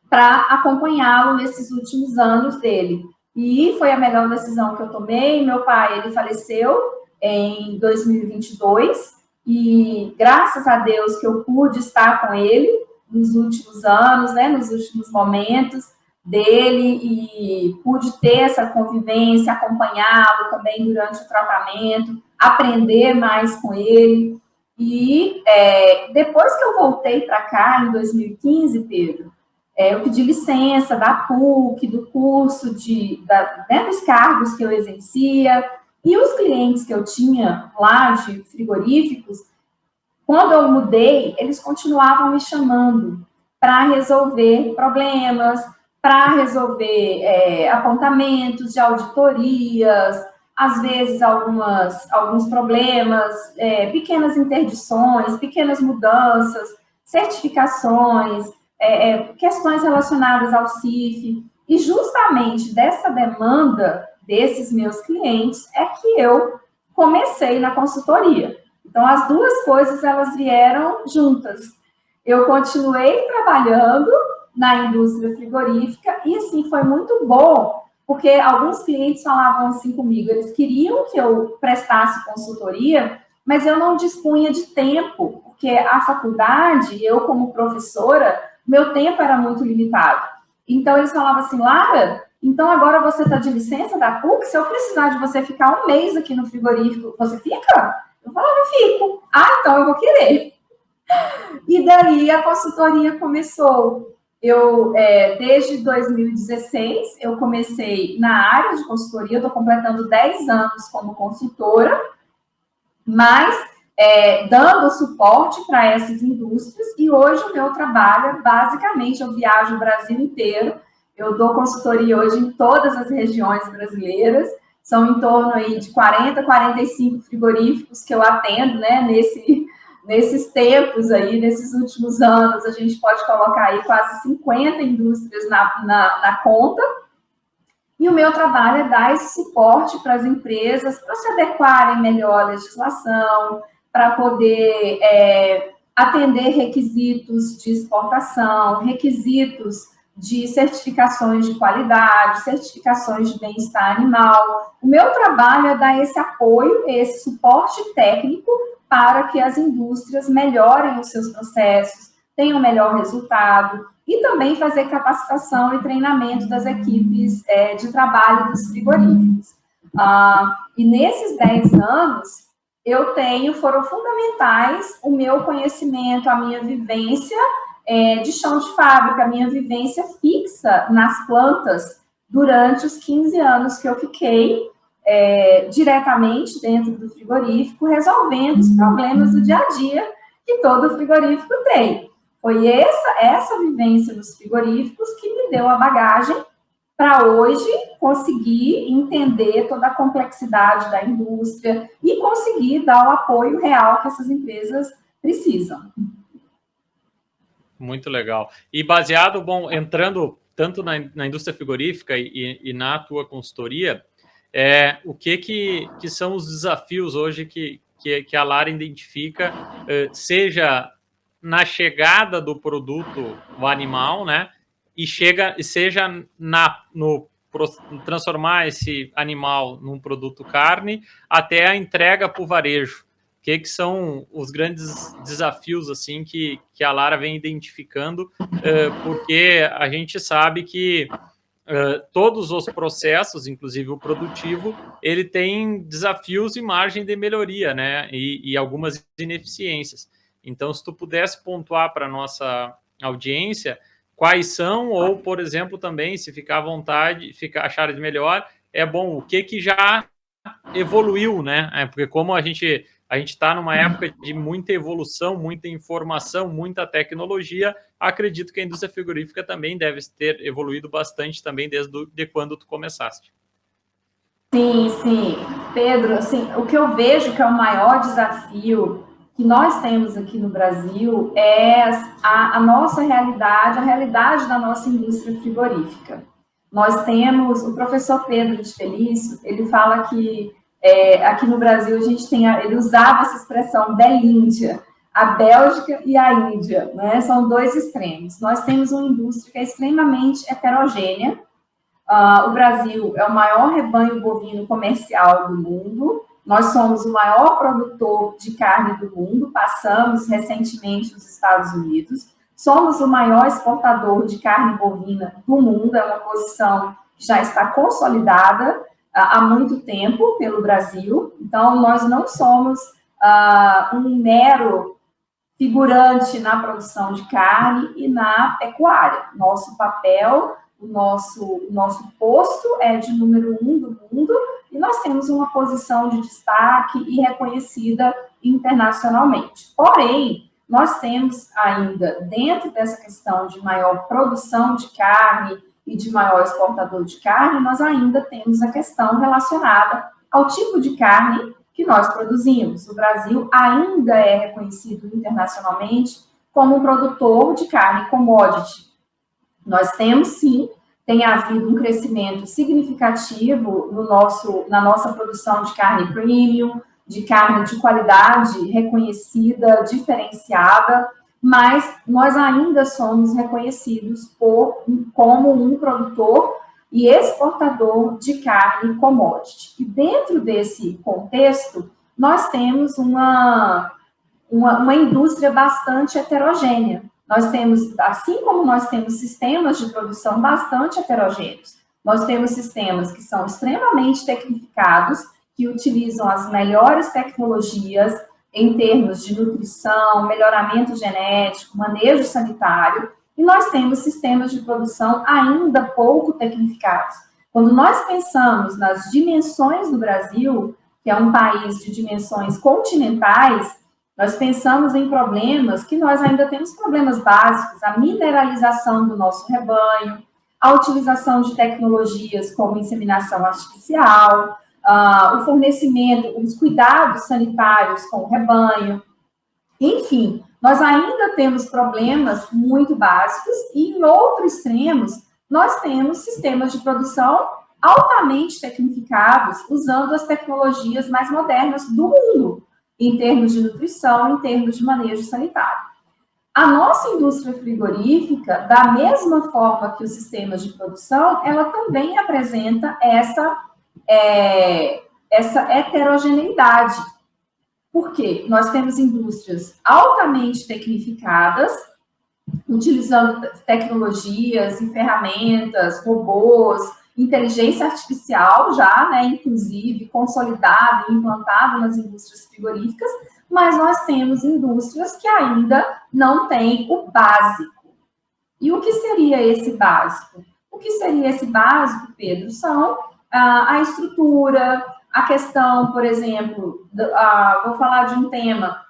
para acompanhá-lo nesses últimos anos dele. E foi a melhor decisão que eu tomei. Meu pai, ele faleceu em 2022, e graças a Deus que eu pude estar com ele nos últimos anos, né, nos últimos momentos dele, e pude ter essa convivência, acompanhá-lo também durante o tratamento, aprender mais com ele. E depois que eu voltei para cá, em 2015, Pedro, eu pedi licença da PUC, do curso, dos cargos que eu exercia, e os clientes que eu tinha lá de frigoríficos, quando eu mudei, eles continuavam me chamando para resolver problemas, para resolver apontamentos de auditorias, às vezes alguns problemas, pequenas interdições, pequenas mudanças, certificações, questões relacionadas ao CIF. E justamente dessa demanda desses meus clientes é que eu comecei na consultoria. Então, as duas coisas, elas vieram juntas. Eu continuei trabalhando na indústria frigorífica, e assim, foi muito bom, porque alguns clientes falavam assim comigo, eles queriam que eu prestasse consultoria, mas eu não dispunha de tempo, porque a faculdade, eu como professora, meu tempo era muito limitado. Então, eles falavam assim, Lara, então agora você está de licença da PUC, se eu precisar de você ficar um mês aqui no frigorífico, você fica? Eu falava, fico. Ah, então eu vou querer. E daí a consultoria começou. Desde 2016, eu comecei na área de consultoria, eu estou completando 10 anos como consultora, mas dando suporte para essas indústrias, e hoje o meu trabalho, basicamente, eu viajo o Brasil inteiro, eu dou consultoria hoje em todas as regiões brasileiras, são em torno aí de 40, 45 frigoríficos que eu atendo, né, nesses tempos aí, nesses últimos anos, a gente pode colocar aí quase 50 indústrias na conta. E o meu trabalho é dar esse suporte para as empresas, para se adequarem melhor à legislação, para poder atender requisitos de exportação, requisitos de certificações de qualidade, certificações de bem-estar animal. O meu trabalho é dar esse apoio, esse suporte técnico para que as indústrias melhorem os seus processos, tenham melhor resultado, e também fazer capacitação e treinamento das equipes de trabalho dos frigoríficos. E nesses 10 anos, foram fundamentais o meu conhecimento, a minha vivência de chão de fábrica, a minha vivência fixa nas plantas durante os 15 anos que eu fiquei diretamente dentro do frigorífico, resolvendo os problemas do dia a dia que todo frigorífico tem. Foi essa vivência nos frigoríficos que me deu a bagagem para hoje conseguir entender toda a complexidade da indústria e conseguir dar o apoio real que essas empresas precisam. Muito legal. E baseado, entrando tanto na indústria frigorífica e na tua consultoria, o que são os desafios hoje que a Lara identifica, seja na chegada do produto, o animal, né? E seja no transformar esse animal num produto carne, até a entrega para o varejo. O que são os grandes desafios assim que a Lara vem identificando, porque a gente sabe que todos os processos, inclusive o produtivo, ele tem desafios e margem de melhoria, né? E algumas ineficiências. Então, se tu pudesse pontuar para a nossa audiência quais são, ou, por exemplo, também, se ficar à vontade, achar melhor, o que já evoluiu, né? Porque como a gente está numa época de muita evolução, muita informação, muita tecnologia, acredito que a indústria frigorífica também deve ter evoluído bastante também desde quando tu começaste. Sim, sim. Pedro, assim, o que eu vejo que é o maior desafio que nós temos aqui no Brasil é a nossa realidade, a realidade da nossa indústria frigorífica. Nós temos, o professor Pedro de Felício, ele fala que aqui no Brasil ele usava essa expressão Belíndia, a Bélgica e a Índia, né? São dois extremos. Nós temos uma indústria que é extremamente heterogênea. O Brasil é o maior rebanho bovino comercial do mundo. Nós somos o maior produtor de carne do mundo, passamos recentemente os Estados Unidos. Somos o maior exportador de carne bovina do mundo, é uma posição que já está consolidada há muito tempo pelo Brasil. Então, nós não somos um mero figurante na produção de carne e na pecuária. Nosso papel, o nosso posto é de número 1 do mundo e nós temos uma posição de destaque e reconhecida internacionalmente. Porém, nós temos ainda, dentro dessa questão de maior produção de carne e de maior exportador de carne, nós ainda temos a questão relacionada ao tipo de carne que nós produzimos. O Brasil ainda é reconhecido internacionalmente como um produtor de carne commodity. Nós temos, sim, tem havido um crescimento significativo na nossa produção de carne premium, de carne de qualidade reconhecida, diferenciada, mas nós ainda somos reconhecidos como um produtor e exportador de carne commodity. E dentro desse contexto, nós temos uma indústria bastante heterogênea. Nós temos, assim como nós temos sistemas de produção bastante heterogêneos, nós temos sistemas que são extremamente tecnificados, que utilizam as melhores tecnologias em termos de nutrição, melhoramento genético, manejo sanitário, e nós temos sistemas de produção ainda pouco tecnificados. Quando nós pensamos nas dimensões do Brasil, que é um país de dimensões continentais, nós pensamos em problemas que nós ainda temos problemas básicos, a mineralização do nosso rebanho, a utilização de tecnologias como inseminação artificial, o fornecimento, os cuidados sanitários com o rebanho, enfim, nós ainda temos problemas muito básicos e, em outros extremos, nós temos sistemas de produção altamente tecnificados, usando as tecnologias mais modernas do mundo, em termos de nutrição, em termos de manejo sanitário. A nossa indústria frigorífica, da mesma forma que os sistemas de produção, ela também apresenta essa heterogeneidade. Por quê? Nós temos indústrias altamente tecnificadas, utilizando tecnologias e ferramentas, robôs, inteligência artificial já, né, inclusive consolidada e implantada nas indústrias frigoríficas, mas nós temos indústrias que ainda não têm o básico. E o que seria esse básico? O que seria esse básico, Pedro? São a estrutura, a questão, por exemplo, vou falar de um tema,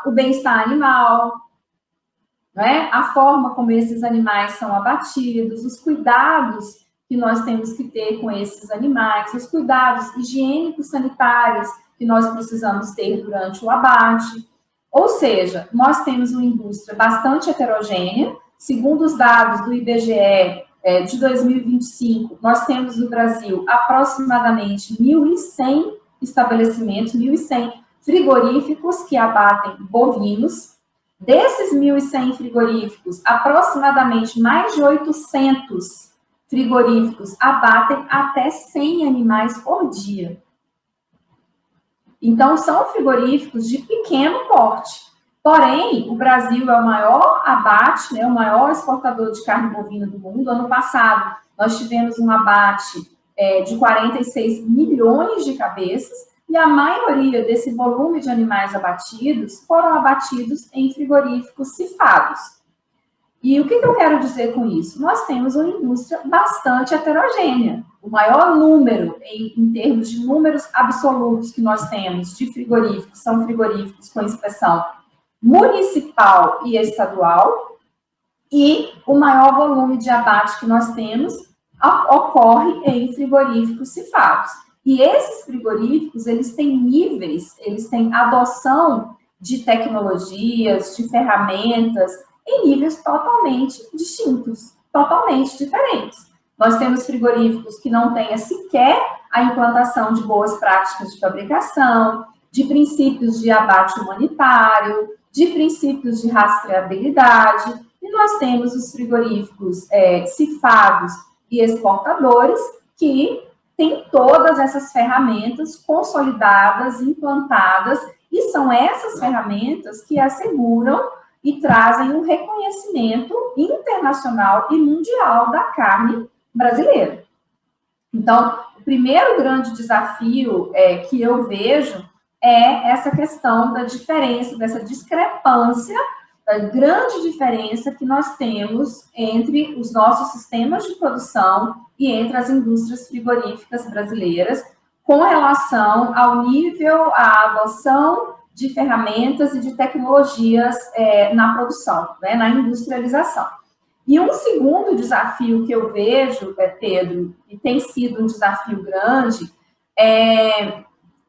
o bem-estar animal, né? A forma como esses animais são abatidos, os cuidados que nós temos que ter com esses animais, os cuidados higiênicos sanitários que nós precisamos ter durante o abate. Ou seja, nós temos uma indústria bastante heterogênea. Segundo os dados do IBGE, de 2025, nós temos no Brasil aproximadamente 1.100 estabelecimentos, 1.100 frigoríficos que abatem bovinos. Desses 1.100 frigoríficos, aproximadamente mais de 800 frigoríficos abatem até 100 animais por dia. Então, são frigoríficos de pequeno porte. Porém, o Brasil é o maior abate, né, o maior exportador de carne bovina do mundo. Ano passado, nós tivemos um abate de 46 milhões de cabeças, e a maioria desse volume de animais abatidos foram abatidos em frigoríficos cefados. E o que eu quero dizer com isso? Nós temos uma indústria bastante heterogênea. O maior número, em termos de números absolutos que nós temos de frigoríficos, são frigoríficos com inspeção municipal e estadual, e o maior volume de abate que nós temos ocorre em frigoríficos cefados. E esses frigoríficos, eles têm níveis, eles têm adoção de tecnologias, de ferramentas, em níveis totalmente distintos, totalmente diferentes. Nós temos frigoríficos que não têm sequer a implantação de boas práticas de fabricação, de princípios de abate humanitário, de princípios de rastreabilidade, e nós temos os frigoríficos cefados e exportadores que têm todas essas ferramentas consolidadas, implantadas, e são essas ferramentas que asseguram e trazem um reconhecimento internacional e mundial da carne brasileira. Então, o primeiro grande desafio que eu vejo é essa questão da diferença, dessa discrepância, da grande diferença que nós temos entre os nossos sistemas de produção e entre as indústrias frigoríficas brasileiras com relação ao nível, à adoção de ferramentas e de tecnologias na produção, né, na industrialização. E um segundo desafio que eu vejo, Pedro, e tem sido um desafio grande,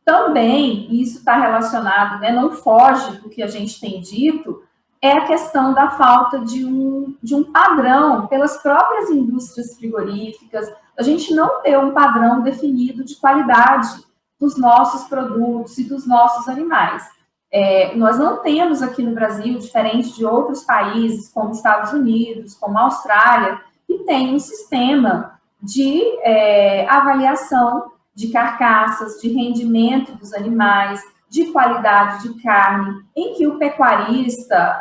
também, e isso está relacionado, né, não foge do que a gente tem dito, é a questão da falta de um padrão pelas próprias indústrias frigoríficas, a gente não ter um padrão definido de qualidade dos nossos produtos e dos nossos animais. Nós não temos aqui no Brasil, diferente de outros países, como Estados Unidos, como a Austrália, que tem um sistema de avaliação de carcaças, de rendimento dos animais, de qualidade de carne, em que o pecuarista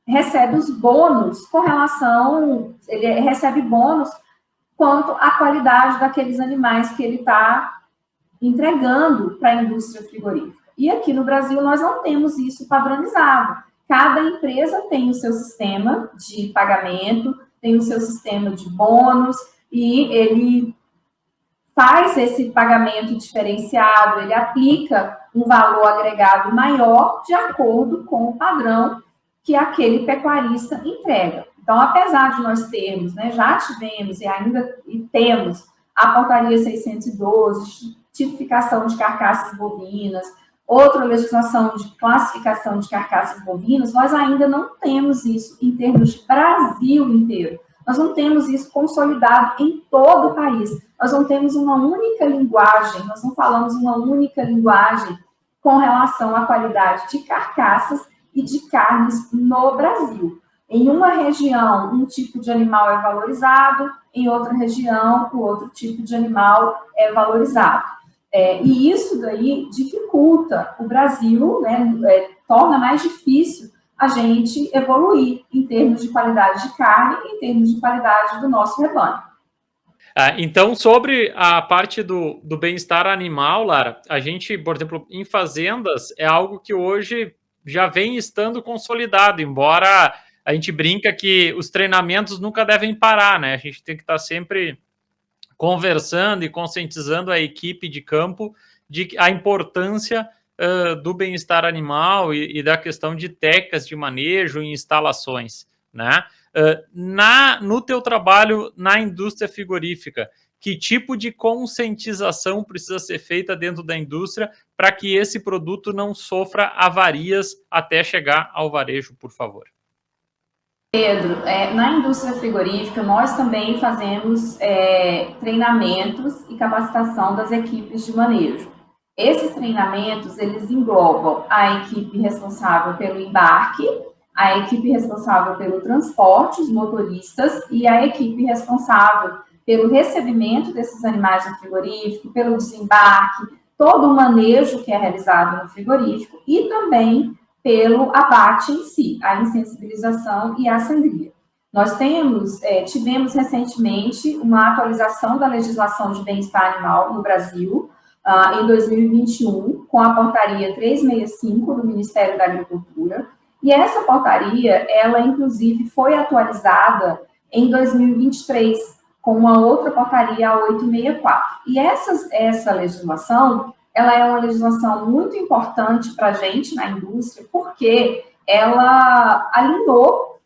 recebe os bônus com relação, ele recebe bônus quanto à qualidade daqueles animais que ele está entregando para a indústria frigorífica. E aqui no Brasil nós não temos isso padronizado. Cada empresa tem o seu sistema de pagamento, tem o seu sistema de bônus, e ele faz esse pagamento diferenciado, ele aplica um valor agregado maior de acordo com o padrão que aquele pecuarista entrega. Então, apesar de nós termos, né, já tivemos e ainda temos a portaria 612, tipificação de carcaças bovinas, outra legislação de classificação de carcaças bovinas, nós ainda não temos isso em termos de Brasil inteiro. Nós não temos isso consolidado em todo o país. Nós não temos uma única linguagem, nós não falamos uma única linguagem com relação à qualidade de carcaças e de carnes no Brasil. Em uma região, um tipo de animal é valorizado, em outra região, o outro tipo de animal é valorizado. E isso daí dificulta o Brasil, né, torna mais difícil a gente evoluir em termos de qualidade de carne e em termos de qualidade do nosso rebanho. Então, sobre a parte do bem-estar animal, Lara, a gente, por exemplo, em fazendas, é algo que hoje já vem estando consolidado, embora a gente brinca que os treinamentos nunca devem parar, né? A gente tem que estar sempre conversando e conscientizando a equipe de campo de a importância do bem-estar animal e da questão de técnicas de manejo e instalações, né? No teu trabalho na indústria frigorífica, que tipo de conscientização precisa ser feita dentro da indústria para que esse produto não sofra avarias até chegar ao varejo, por favor? Pedro, na indústria frigorífica, nós também fazemos treinamentos e capacitação das equipes de manejo. Esses treinamentos, eles englobam a equipe responsável pelo embarque, a equipe responsável pelo transporte, os motoristas, e a equipe responsável pelo recebimento desses animais no frigorífico, pelo desembarque, todo o manejo que é realizado no frigorífico, e também pelo abate em si, a insensibilização e a sangria. Nós tivemos recentemente uma atualização da legislação de bem-estar animal no Brasil, em 2021, com a portaria 365 do Ministério da Agricultura, e essa portaria, ela inclusive foi atualizada em 2023, com uma outra portaria, a 864. E essa legislação, ela é uma legislação muito importante para a gente na indústria, porque ela alinhou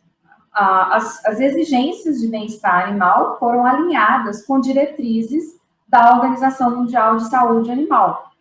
as exigências de bem-estar animal, foram alinhadas com diretrizes da Organização Mundial de Saúde Animal.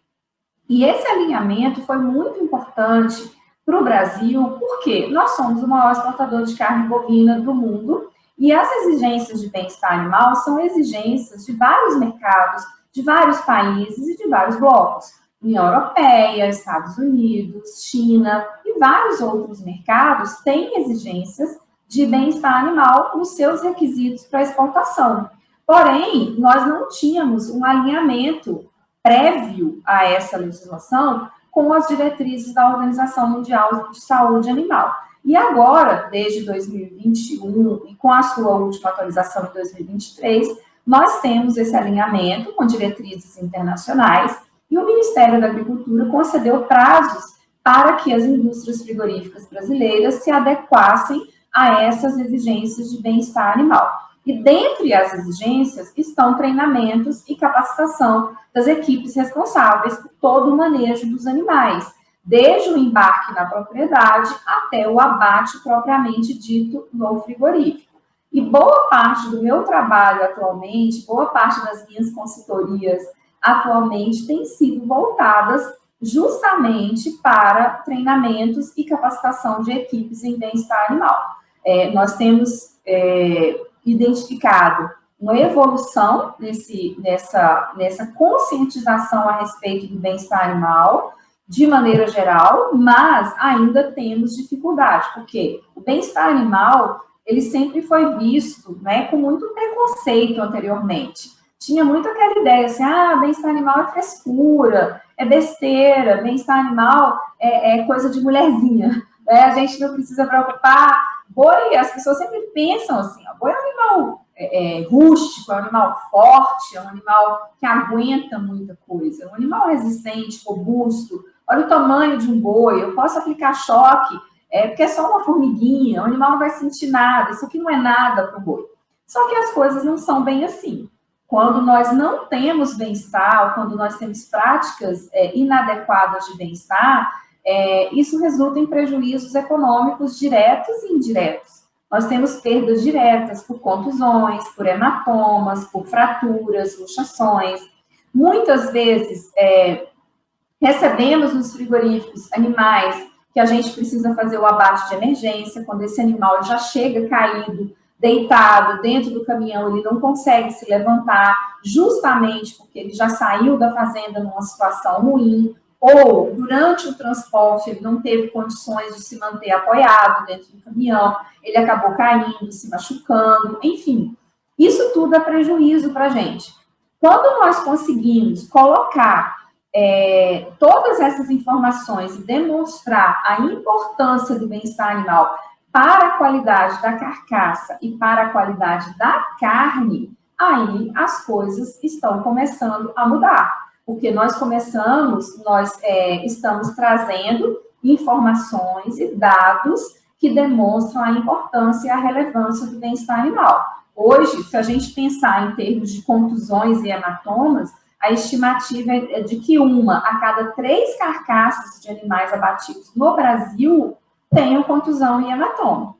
E esse alinhamento foi muito importante para o Brasil, porque nós somos o maior exportador de carne bovina do mundo, e as exigências de bem-estar animal são exigências de vários mercados, de vários países e de vários blocos. União Europeia, Estados Unidos, China e vários outros mercados têm exigências de bem-estar animal nos seus requisitos para exportação. Porém, nós não tínhamos um alinhamento prévio a essa legislação com as diretrizes da Organização Mundial de Saúde Animal. E agora, desde 2021, e com a sua última atualização em 2023, nós temos esse alinhamento com diretrizes internacionais e o Ministério da Agricultura concedeu prazos para que as indústrias frigoríficas brasileiras se adequassem a essas exigências de bem-estar animal. E dentre as exigências estão treinamentos e capacitação das equipes responsáveis por todo o manejo dos animais, desde o embarque na propriedade até o abate propriamente dito no frigorífico. E boa parte do meu trabalho atualmente, boa parte das minhas consultorias atualmente têm sido voltadas justamente para treinamentos e capacitação de equipes em bem-estar animal. Nós temos identificado uma evolução nessa conscientização a respeito do bem-estar animal, de maneira geral, mas ainda temos dificuldade, porque o bem-estar animal, ele sempre foi visto, né, com muito preconceito anteriormente. Tinha muito aquela ideia assim, bem-estar animal é frescura, é besteira, bem-estar animal é coisa de mulherzinha, né? A gente não precisa preocupar. Boi, as pessoas sempre pensam assim, boi é um animal rústico, é um animal forte, é um animal que aguenta muita coisa, é um animal resistente, robusto. Olha o tamanho de um boi, eu posso aplicar choque, porque é só uma formiguinha, o animal não vai sentir nada, isso aqui não é nada para o boi. Só que as coisas não são bem assim. Quando nós não temos bem-estar, quando nós temos práticas inadequadas de bem-estar, isso resulta em prejuízos econômicos diretos e indiretos. Nós temos perdas diretas por contusões, por hematomas, por fraturas, luxações. Muitas vezes, recebemos nos frigoríficos animais que a gente precisa fazer o abate de emergência, quando esse animal já chega caído, deitado dentro do caminhão, ele não consegue se levantar, justamente porque ele já saiu da fazenda numa situação ruim, ou durante o transporte ele não teve condições de se manter apoiado dentro do caminhão, ele acabou caindo, se machucando, enfim. Isso tudo é prejuízo para a gente. Quando nós conseguimos colocar todas essas informações e demonstrar a importância do bem-estar animal para a qualidade da carcaça e para a qualidade da carne, aí as coisas estão começando a mudar. Porque nós estamos trazendo informações e dados que demonstram a importância e a relevância do bem-estar animal. Hoje, se a gente pensar em termos de contusões e hematomas, a estimativa é de que 1 a cada 3 carcaças de animais abatidos no Brasil tenham contusão e hematoma.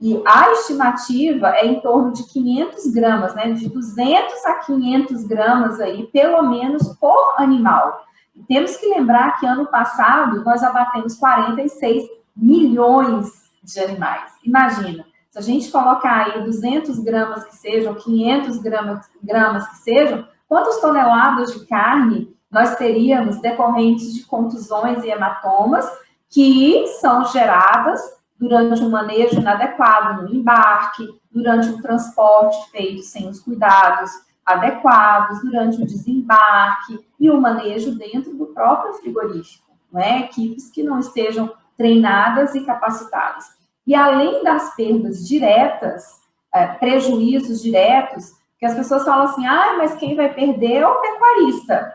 E a estimativa é em torno de 500 gramas, né? De 200 a 500 gramas aí, pelo menos, por animal. E temos que lembrar que ano passado nós abatemos 46 milhões de animais. Imagina, se a gente colocar aí 200 gramas que sejam, 500 gramas que sejam, quantas toneladas de carne nós teríamos decorrentes de contusões e hematomas que são geradas durante um manejo inadequado no embarque, durante um transporte feito sem os cuidados adequados, durante o desembarque e o manejo dentro do próprio frigorífico, né? Equipes que não estejam treinadas e capacitadas. E além das perdas diretas, prejuízos diretos, que as pessoas falam assim, mas quem vai perder é o pecuarista.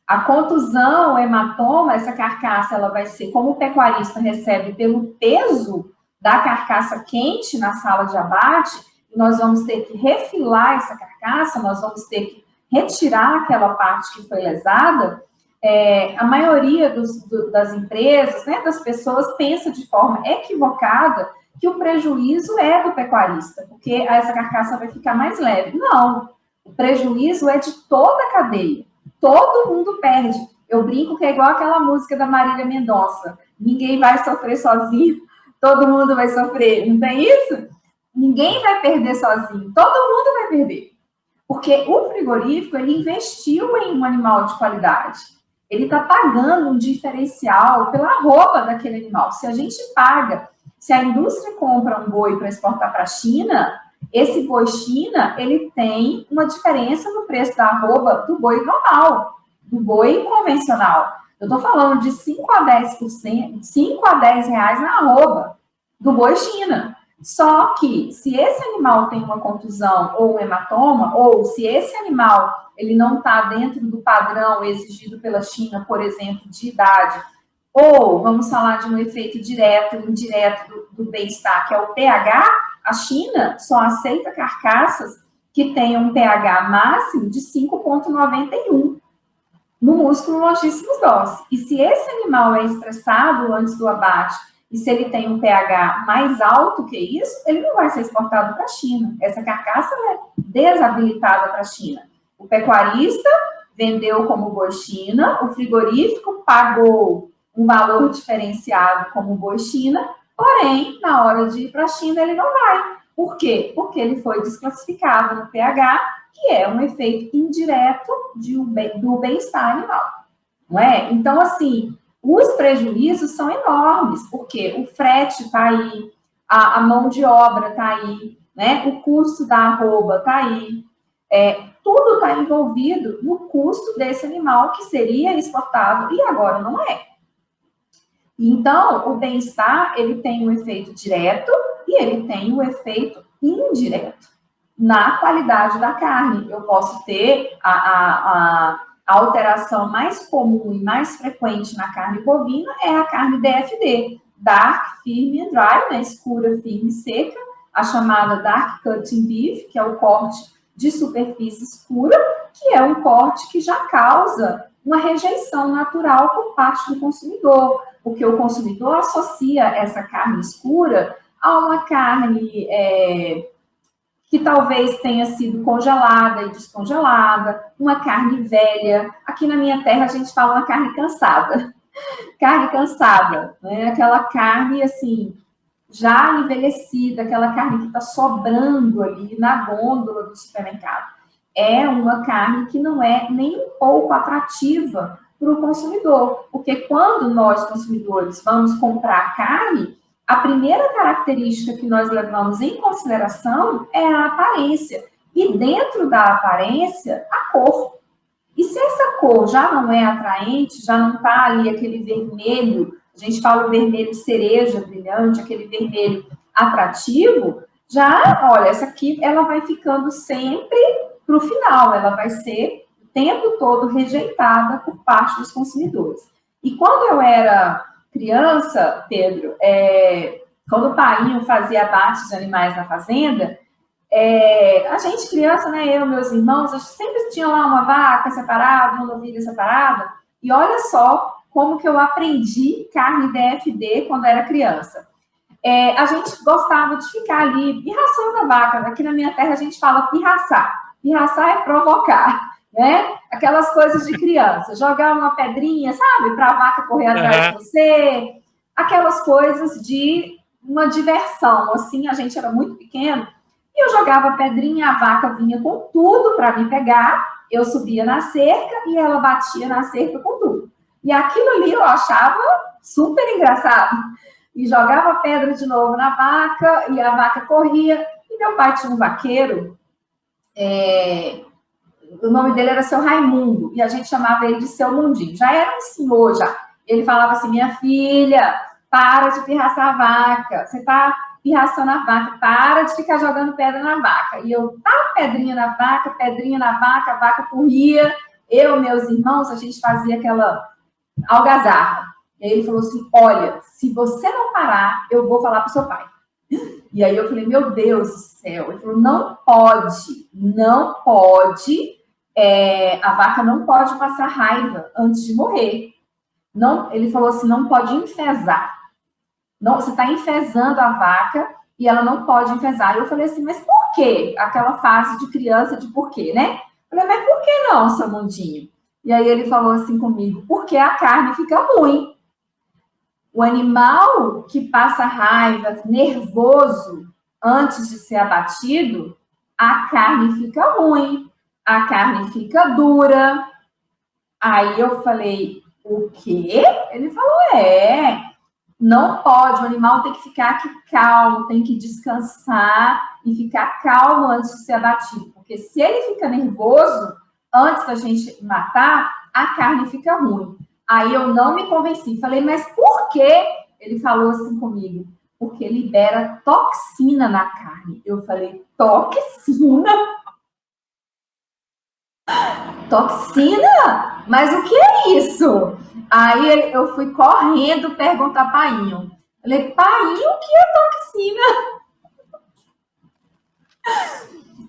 A contusão, o hematoma, essa carcaça, ela vai ser, como o pecuarista recebe pelo peso da carcaça quente na sala de abate, nós vamos ter que refilar essa carcaça, nós vamos ter que retirar aquela parte que foi lesada. A maioria das empresas, né, das pessoas, pensa de forma equivocada que o prejuízo é do pecuarista, porque essa carcaça vai ficar mais leve. Não, o prejuízo é de toda a cadeia. Todo mundo perde. Eu brinco que é igual aquela música da Marília Mendonça. Ninguém vai sofrer sozinho, todo mundo vai sofrer. Não tem isso? Ninguém vai perder sozinho, todo mundo vai perder. Porque o frigorífico, ele investiu em um animal de qualidade. Ele está pagando um diferencial pela arroba daquele animal. Se a gente paga, se a indústria compra um boi para exportar para a China, esse boi China, ele tem uma diferença no preço da arroba do boi normal, do boi convencional. Eu estou falando de 5 a 10%, 5 a 10 reais na arroba do boi China. Só que, se esse animal tem uma contusão ou um hematoma, ou se esse animal ele não está dentro do padrão exigido pela China, por exemplo, de idade, ou vamos falar de um efeito direto e indireto do bem-estar, que é o pH, a China só aceita carcaças que tenham um pH máximo de 5,91 no músculo longíssimos dós. E se esse animal é estressado antes do abate, e se ele tem um pH mais alto que isso, ele não vai ser exportado para a China. Essa carcaça é desabilitada para a China. O pecuarista vendeu como boi China, o frigorífico pagou um valor diferenciado como boi China, porém, na hora de ir para a China, ele não vai. Por quê? Porque ele foi desclassificado no pH, que é um efeito indireto do bem-estar animal. Não é? Então, assim, os prejuízos são enormes, porque o frete está aí, a mão de obra está aí, né? O custo da arroba está aí, tudo está envolvido no custo desse animal que seria exportado e agora não é. Então, o bem-estar, ele tem um efeito direto e ele tem um efeito indireto na qualidade da carne. Eu posso ter a alteração mais comum e mais frequente na carne bovina é a carne DFD, Dark, Firm and Dry, né? Escura, firme e seca, a chamada Dark Cutting Beef, que é o corte de superfície escura, que é um corte que já causa uma rejeição natural por parte do consumidor, porque o consumidor associa essa carne escura a uma carne que talvez tenha sido congelada e descongelada, uma carne velha. Aqui na minha terra a gente fala uma carne cansada. Carne cansada, né? Aquela carne, assim, já envelhecida, aquela carne que está sobrando ali na gôndola do supermercado. É uma carne que não é nem um pouco atrativa para o consumidor, porque quando nós, consumidores, vamos comprar carne, a primeira característica que nós levamos em consideração é a aparência. E dentro da aparência, a cor. E se essa cor já não é atraente, já não está ali aquele vermelho, a gente fala o vermelho cereja brilhante, aquele vermelho atrativo, já, olha, essa aqui, ela vai ficando sempre para o final, ela vai ser o tempo todo rejeitada por parte dos consumidores. E quando eu era criança, Pedro, quando o painho fazia abate de animais na fazenda, a gente criança, né, eu, meus irmãos, a gente sempre tinha lá uma vaca separada, uma novilha separada, e olha só como que eu aprendi carne DFD quando era criança. A gente gostava de ficar ali pirraçando a vaca. Aqui na minha terra a gente fala pirraçar. Pirraçar é provocar, né? Aquelas coisas de criança. Jogar uma pedrinha, sabe? Para a vaca correr atrás de você. Aquelas coisas de uma diversão, assim, a gente era muito pequeno, e eu jogava pedrinha, a vaca vinha com tudo para me pegar, eu subia na cerca e ela batia na cerca com tudo. E aquilo ali eu achava super engraçado. E jogava pedra de novo na vaca, e a vaca corria. E meu pai tinha um vaqueiro, o nome dele era Seu Raimundo, e a gente chamava ele de Seu Mundinho. Já era um senhor, já. Ele falava assim, minha filha, para de pirraçar a vaca, você tá pirraçando a vaca, para de ficar jogando pedra na vaca. E eu, pedrinha na vaca, a vaca corria, eu e meus irmãos, a gente fazia aquela algazarra. E aí ele falou assim, olha, se você não parar, eu vou falar pro seu pai. E aí eu falei, meu Deus do céu. Ele falou, não pode, a vaca não pode passar raiva antes de morrer. Não, ele falou assim, não pode enfesar. Não, você está enfesando a vaca e ela não pode enfesar. Eu falei assim, mas por quê? Aquela fase de criança de por quê, né? Eu falei, mas por que não, seu Mundinho? E aí ele falou assim comigo, porque a carne fica ruim. O animal que passa raiva, nervoso, antes de ser abatido, a carne fica ruim, a carne fica dura. Aí eu falei, o quê? Ele falou, não pode, o animal tem que ficar aqui calmo, tem que descansar e ficar calmo antes de ser abatido. Porque se ele fica nervoso, antes da gente matar, a carne fica ruim. Aí eu não me convenci. Falei, mas por quê? Ele falou assim comigo, porque libera toxina na carne. Eu falei, toxina? Toxina? Mas o que é isso? Aí eu fui correndo perguntar para Painho. Falei, Painho, o que é toxina?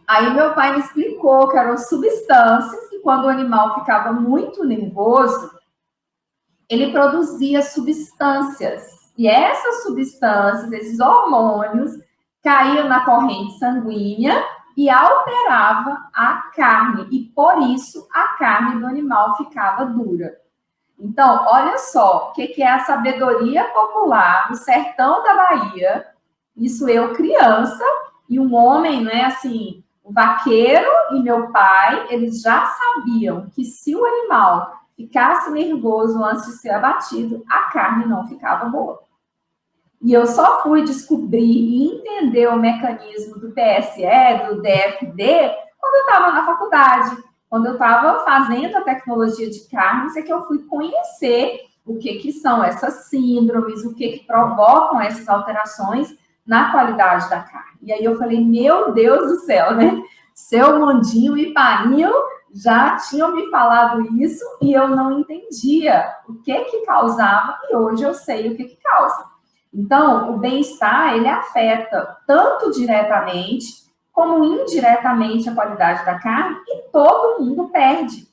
Aí meu pai me explicou que eram substâncias que quando o animal ficava muito nervoso, ele produzia substâncias. E essas substâncias, esses hormônios, caíam na corrente sanguínea e alterava a carne. E por isso a carne do animal ficava dura. Então, olha só, o que é a sabedoria popular no sertão da Bahia? Isso eu criança, e um homem, né, assim, o vaqueiro e meu pai, eles já sabiam que se o animal ficasse nervoso antes de ser abatido, a carne não ficava boa. E eu só fui descobrir e entender o mecanismo do PSE, do DFD, quando eu estava na faculdade. Quando eu estava fazendo a tecnologia de carnes, é que eu fui conhecer o que são essas síndromes, o que provocam essas alterações na qualidade da carne. E aí eu falei, meu Deus do céu, né? Seu Mundinho e Painho já tinham me falado isso e eu não entendia o que causava, e hoje eu sei o que causa. Então, o bem-estar, ele afeta tanto diretamente como indiretamente a qualidade da carne, e todo mundo perde.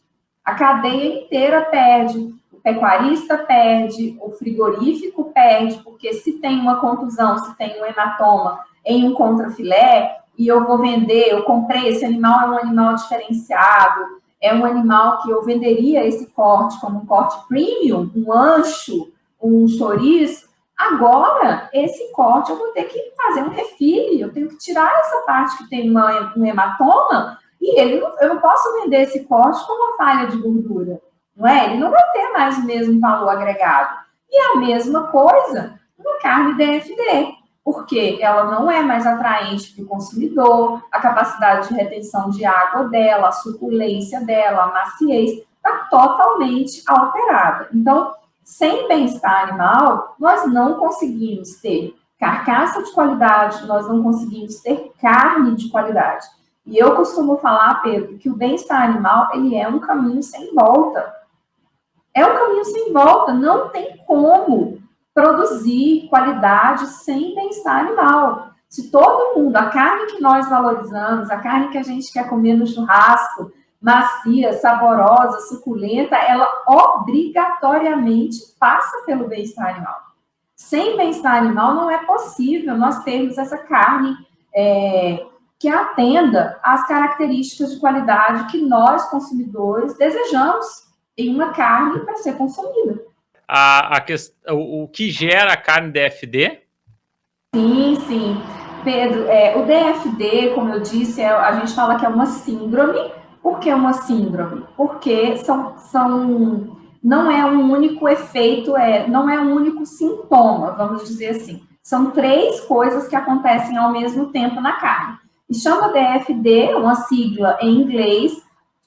A cadeia inteira perde. O pecuarista perde, o frigorífico perde, porque se tem uma contusão, se tem um hematoma em um contrafilé, e eu vou vender, eu comprei, esse animal é um animal diferenciado, é um animal que eu venderia esse corte como um corte premium, um ancho, um chouriço. Agora, esse corte eu vou ter que fazer um refile, eu tenho que tirar essa parte que tem um hematoma, e eu não posso vender esse corte com uma falha de gordura, não é? Ele não vai ter mais o mesmo valor agregado. E a mesma coisa uma carne DFD, porque ela não é mais atraente para o consumidor, a capacidade de retenção de água dela, a suculência dela, a maciez, está totalmente alterada. Então, sem bem-estar animal, nós não conseguimos ter carcaça de qualidade, nós não conseguimos ter carne de qualidade. E eu costumo falar, Pedro, que o bem-estar animal, ele é um caminho sem volta. É um caminho sem volta, não tem como produzir qualidade sem bem-estar animal. Se todo mundo, a carne que nós valorizamos, a carne que a gente quer comer no churrasco, macia, saborosa, suculenta, ela obrigatoriamente passa pelo bem-estar animal. Sem bem-estar animal não é possível nós termos essa carne que atenda às características de qualidade que nós, consumidores, desejamos em uma carne para ser consumida. O que gera a carne DFD? Sim, sim. Pedro, o DFD, como eu disse, a gente fala que é uma síndrome. Por que uma síndrome? Porque não é um único efeito, não é um único sintoma, vamos dizer assim. São 3 coisas que acontecem ao mesmo tempo na carne. E chama DFD, uma sigla em inglês,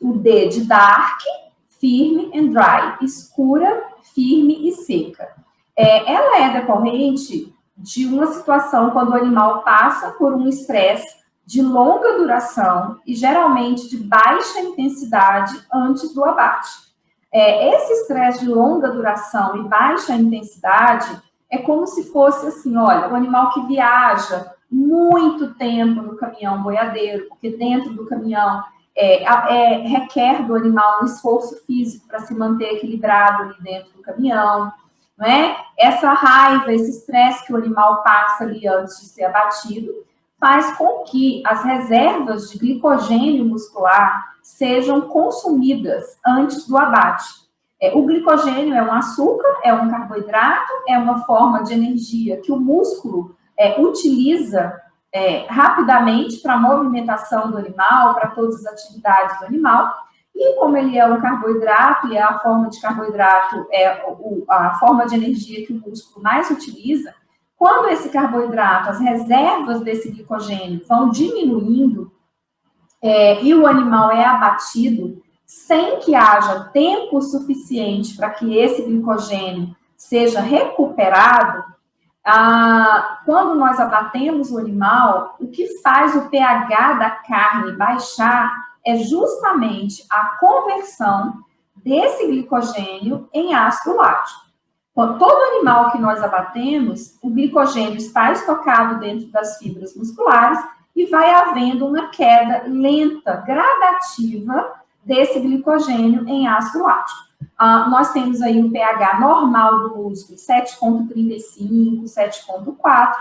o D de dark, firme and dry, escura, firme e seca. Ela é decorrente de uma situação quando o animal passa por um estresse de longa duração e geralmente de baixa intensidade antes do abate. Esse estresse de longa duração e baixa intensidade é como se fosse assim, olha, o animal que viaja muito tempo no caminhão boiadeiro, porque dentro do caminhão requer do animal um esforço físico para se manter equilibrado ali dentro do caminhão, não é? Essa raiva, esse estresse que o animal passa ali antes de ser abatido, faz com que as reservas de glicogênio muscular sejam consumidas antes do abate. O glicogênio é um açúcar, é um carboidrato, é uma forma de energia que o músculo utiliza rapidamente para a movimentação do animal, para todas as atividades do animal. E como ele é um carboidrato, e a forma de carboidrato a forma de energia que o músculo mais utiliza, quando esse carboidrato, as reservas desse glicogênio vão diminuindo e o animal é abatido, sem que haja tempo suficiente para que esse glicogênio seja recuperado, quando nós abatemos o animal, o que faz o pH da carne baixar é justamente a conversão desse glicogênio em ácido lático. Todo animal que nós abatemos, o glicogênio está estocado dentro das fibras musculares e vai havendo uma queda lenta, gradativa, desse glicogênio em ácido lático. Nós temos aí um pH normal do músculo, 7,35, 7,4.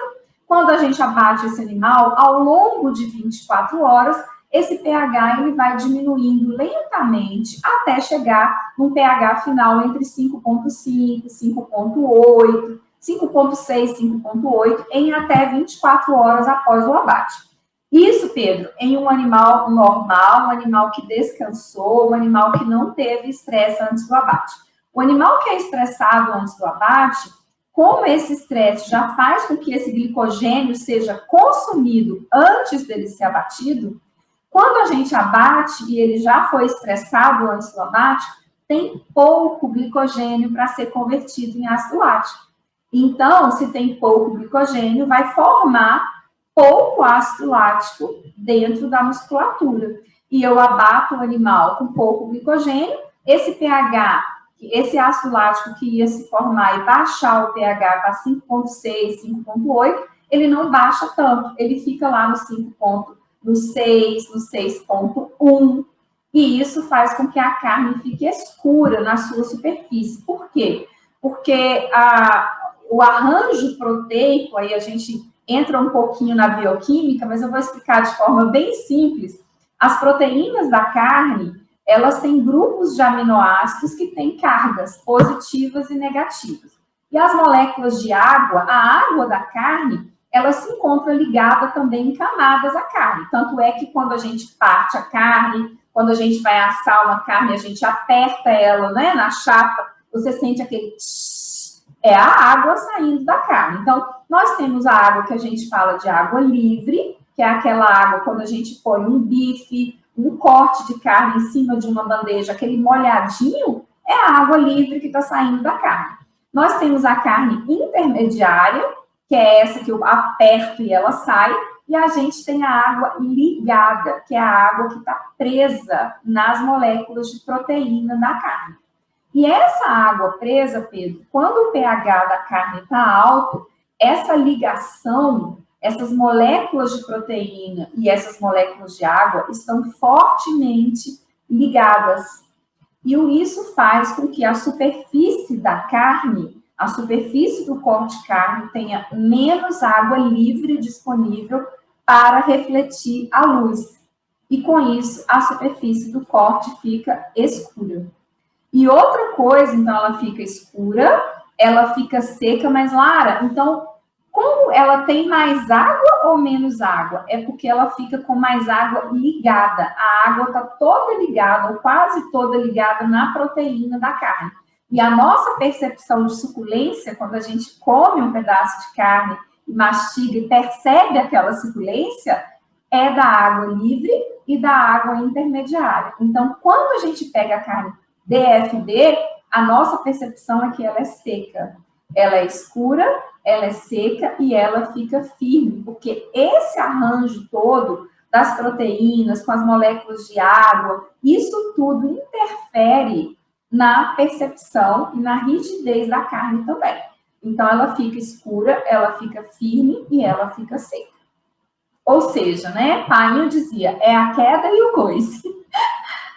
Quando a gente abate esse animal, ao longo de 24 horas, esse pH ele vai diminuindo lentamente até chegar num pH final entre 5,5, 5,8, 5,6, 5,8 em até 24 horas após o abate. Isso, Pedro, em um animal normal, um animal que descansou, um animal que não teve estresse antes do abate. O animal que é estressado antes do abate, como esse estresse já faz com que esse glicogênio seja consumido antes dele ser abatido, quando a gente abate e ele já foi estressado antes do abate, tem pouco glicogênio para ser convertido em ácido lático. Então, se tem pouco glicogênio, vai formar pouco ácido lático dentro da musculatura. E eu abato o animal com pouco glicogênio, esse pH, esse ácido lático que ia se formar e baixar o pH para 5,6, 5,8, ele não baixa tanto, ele fica lá no 5,8, no 6, no 6,1, e isso faz com que a carne fique escura na sua superfície. Por quê? Porque o arranjo proteico, aí a gente entra um pouquinho na bioquímica, mas eu vou explicar de forma bem simples. As proteínas da carne, elas têm grupos de aminoácidos que têm cargas positivas e negativas. E as moléculas de água, a água da carne, ela se encontra ligada também em camadas à carne. Tanto é que quando a gente parte a carne, quando a gente vai assar uma carne, a gente aperta ela, né, na chapa, você sente aquele tsh, é a água saindo da carne. Então, nós temos a água que a gente fala de água livre, que é aquela água quando a gente põe um bife, um corte de carne em cima de uma bandeja, aquele molhadinho, é a água livre que está saindo da carne. Nós temos a carne intermediária, que é essa que eu aperto e ela sai, e a gente tem a água ligada, que é a água que está presa nas moléculas de proteína da carne. E essa água presa, Pedro, quando o pH da carne está alto, essa ligação, essas moléculas de proteína e essas moléculas de água estão fortemente ligadas. E isso faz com que a superfície da carne, a superfície do corte de carne, tenha menos água livre disponível para refletir a luz. E com isso, a superfície do corte fica escura. E outra coisa, então, ela fica escura, ela fica seca, mas Lara, então, Como ela tem mais água ou menos água? É porque ela fica com mais água ligada. A água está toda ligada, ou quase toda ligada na proteína da carne. E a nossa percepção de suculência, quando a gente come um pedaço de carne e mastiga e percebe aquela suculência, é da água livre e da água intermediária. Então, quando a gente pega a carne DFD, a nossa percepção é que ela é seca. Ela é escura, ela é seca e ela fica firme, porque esse arranjo todo das proteínas com as moléculas de água, isso tudo interfere na percepção e na rigidez da carne também. Então, ela fica escura, ela fica firme e ela fica seca. Ou seja, né, Painho dizia, é a queda e o coice.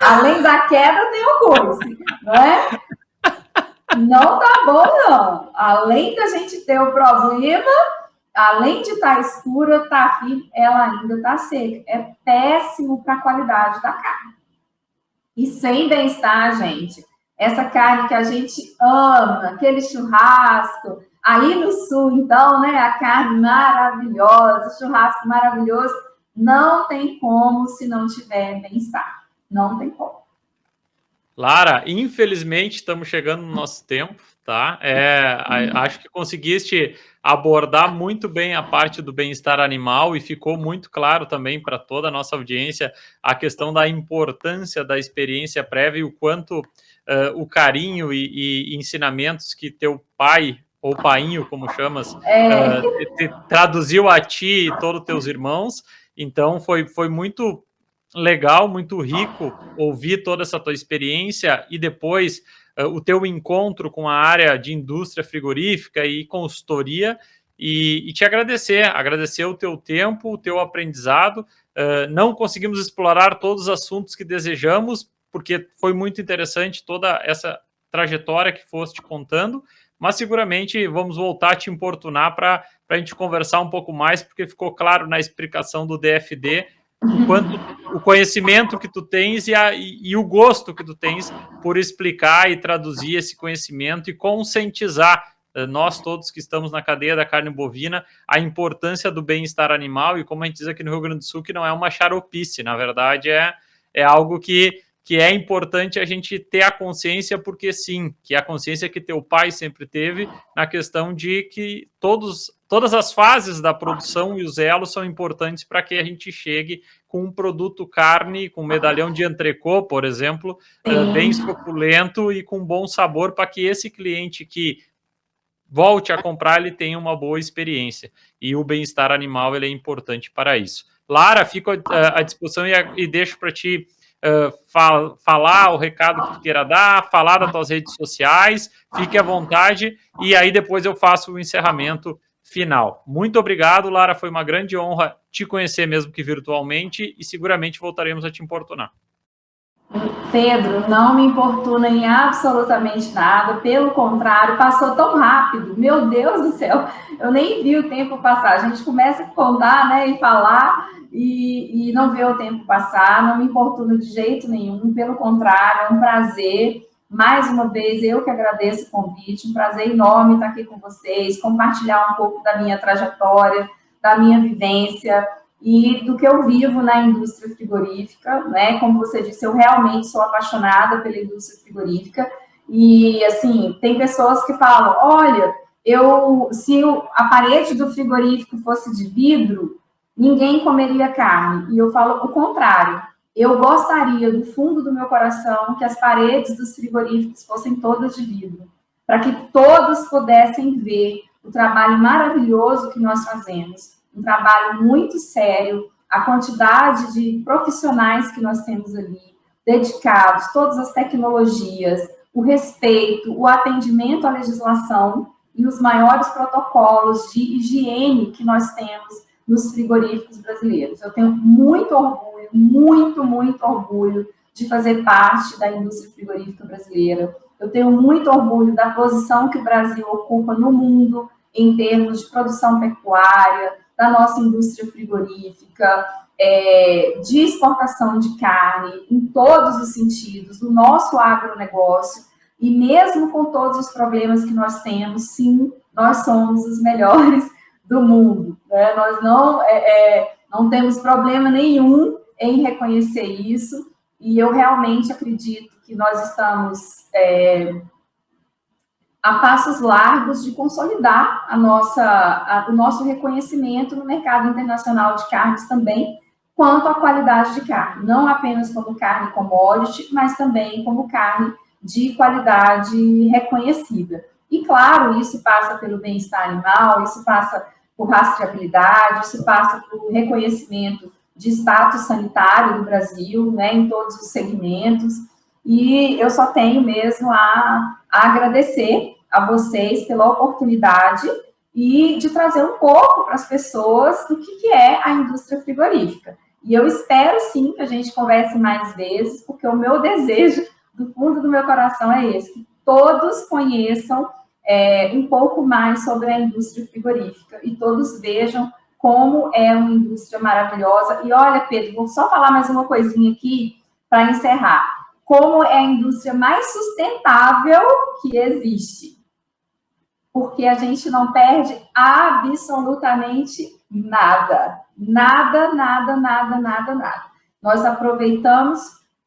Além da queda, tem o coice, não é? Não tá bom, não. Além da gente ter o problema, além de estar escura, estar firme, ela ainda está seca. É péssimo para a qualidade da carne. E sem bem-estar, gente, essa carne que a gente ama, aquele churrasco, aí no sul, então, né, a carne maravilhosa, o churrasco maravilhoso, não tem como se não tiver bem-estar. Não tem como. Lara, infelizmente estamos chegando no nosso tempo, tá? Acho que conseguiste abordar muito bem a parte do bem-estar animal e ficou muito claro também para toda a nossa audiência a questão da importância da experiência prévia e o quanto o carinho e ensinamentos que teu pai, ou painho, como chamas, te traduziu a ti e todos os teus irmãos. Então, foi muito legal, muito rico ouvir toda essa tua experiência e depois o teu encontro com a área de indústria frigorífica e consultoria e te agradecer o teu tempo, o teu aprendizado. Não conseguimos explorar todos os assuntos que desejamos, porque foi muito interessante toda essa trajetória que foste contando, mas seguramente vamos voltar a te importunar para a gente conversar um pouco mais, porque ficou claro na explicação do DFD o quanto o conhecimento que tu tens e o gosto que tu tens por explicar e traduzir esse conhecimento e conscientizar nós todos que estamos na cadeia da carne bovina a importância do bem-estar animal e, como a gente diz aqui no Rio Grande do Sul, que não é uma xaropice, na verdade é algo que é importante a gente ter a consciência, porque sim, que é a consciência que teu pai sempre teve na questão de que todas as fases da produção e os elos são importantes para que a gente chegue com um produto carne, com medalhão de entrecô, por exemplo, bem suculento e com bom sabor, para que esse cliente que volte a comprar, ele tenha uma boa experiência. E o bem-estar animal ele é importante para isso. Lara, fico à disposição e deixo para ti falar o recado que tu queira dar, falar das tuas redes sociais, fique à vontade, e aí depois eu faço o encerramento final. Muito obrigado, Lara, foi uma grande honra te conhecer mesmo que virtualmente, e seguramente voltaremos a te importunar. Pedro, não me importuna em absolutamente nada, pelo contrário, passou tão rápido, meu Deus do céu, eu nem vi o tempo passar. A gente começa a contar, né, e falar e não vê o tempo passar, não me importuna de jeito nenhum, pelo contrário, é um prazer. Mais uma vez, eu que agradeço o convite, um prazer enorme estar aqui com vocês, compartilhar um pouco da minha trajetória, da minha vivência e do que eu vivo na indústria frigorífica, né? Como você disse, eu realmente sou apaixonada pela indústria frigorífica e, assim, tem pessoas que falam, olha, se a parede do frigorífico fosse de vidro, ninguém comeria carne. E eu falo o contrário. Eu gostaria, do fundo do meu coração, que as paredes dos frigoríficos fossem todas de vidro, para que todos pudessem ver o trabalho maravilhoso que nós fazemos. Um trabalho muito sério, a quantidade de profissionais que nós temos ali, dedicados, todas as tecnologias, o respeito, o atendimento à legislação e os maiores protocolos de higiene que nós temos nos frigoríficos brasileiros. Eu tenho muito orgulho, muito orgulho de fazer parte da indústria frigorífica brasileira. Eu tenho muito orgulho da posição que o Brasil ocupa no mundo em termos de produção pecuária, da nossa indústria frigorífica, de exportação de carne, em todos os sentidos, do nosso agronegócio, e mesmo com todos os problemas que nós temos, sim, nós somos os melhores do mundo, né? Nós não temos problema nenhum em reconhecer isso, e eu realmente acredito que nós estamos a passos largos de consolidar o nosso reconhecimento no mercado internacional de carnes também, quanto à qualidade de carne, não apenas como carne commodity, mas também como carne de qualidade reconhecida. E, claro, isso passa pelo bem-estar animal, isso passa por rastreabilidade, isso passa por reconhecimento de status sanitário do Brasil, né, em todos os segmentos, e eu só tenho mesmo a agradecer a vocês pela oportunidade e de trazer um pouco para as pessoas do que é a indústria frigorífica. E eu espero, sim, que a gente converse mais vezes, porque o meu desejo, do fundo do meu coração, é esse, que todos conheçam um pouco mais sobre a indústria frigorífica e todos vejam como é uma indústria maravilhosa. E olha, Pedro, vou só falar mais uma coisinha aqui para encerrar. Como é a indústria mais sustentável que existe. Porque a gente não perde absolutamente nada. Nada, nada, nada, nada, nada. Nós aproveitamos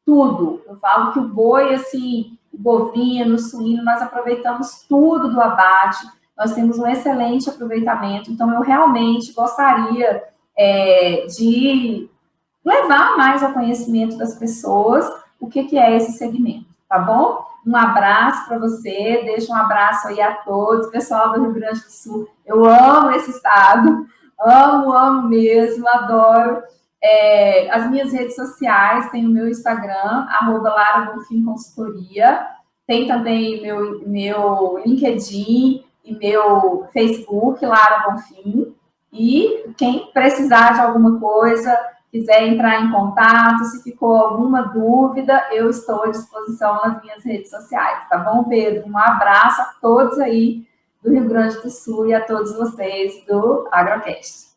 tudo. Eu falo que o boi, assim, o bovino, o suíno, nós aproveitamos tudo do abate. Nós temos um excelente aproveitamento. Então, eu realmente gostaria de levar mais ao conhecimento das pessoas o que é esse segmento, tá bom? Um abraço para você, deixa um abraço aí a todos, pessoal do Rio Grande do Sul. Eu amo esse estado, amo mesmo, adoro. As minhas redes sociais, tem o meu Instagram, @LaraBonfimConsultoria, tem também meu LinkedIn e meu Facebook, Lara Bonfim. E quem precisar de alguma coisa, quiser entrar em contato, se ficou alguma dúvida, eu estou à disposição nas minhas redes sociais, tá bom, Pedro? Um abraço a todos aí do Rio Grande do Sul e a todos vocês do Agrocast.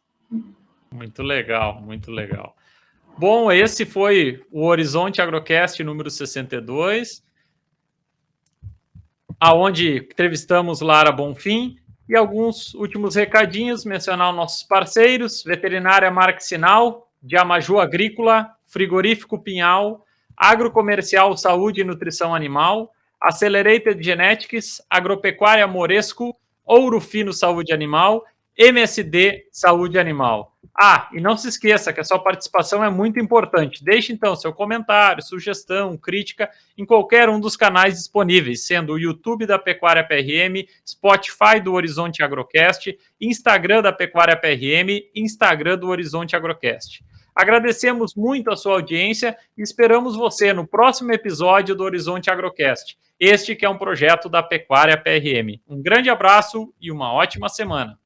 Muito legal, muito legal. Bom, esse foi o Horizonte Agrocast número 62, aonde entrevistamos Lara Bonfim. E alguns últimos recadinhos, mencionar nossos parceiros: Veterinária Marxinal, de Amaju Agrícola, Frigorífico Pinhal, Agrocomercial Saúde e Nutrição Animal, Accelerated Genetics, Agropecuária Moresco, Ouro Fino Saúde Animal, MSD Saúde Animal. E não se esqueça que a sua participação é muito importante. Deixe, então, seu comentário, sugestão, crítica em qualquer um dos canais disponíveis, sendo o YouTube da Pecuária PRM, Spotify do Horizonte Agrocast, Instagram da Pecuária PRM, Instagram do Horizonte Agrocast. Agradecemos muito a sua audiência e esperamos você no próximo episódio do Horizonte Agrocast, este que é um projeto da Pecuária PRM. Um grande abraço e uma ótima semana.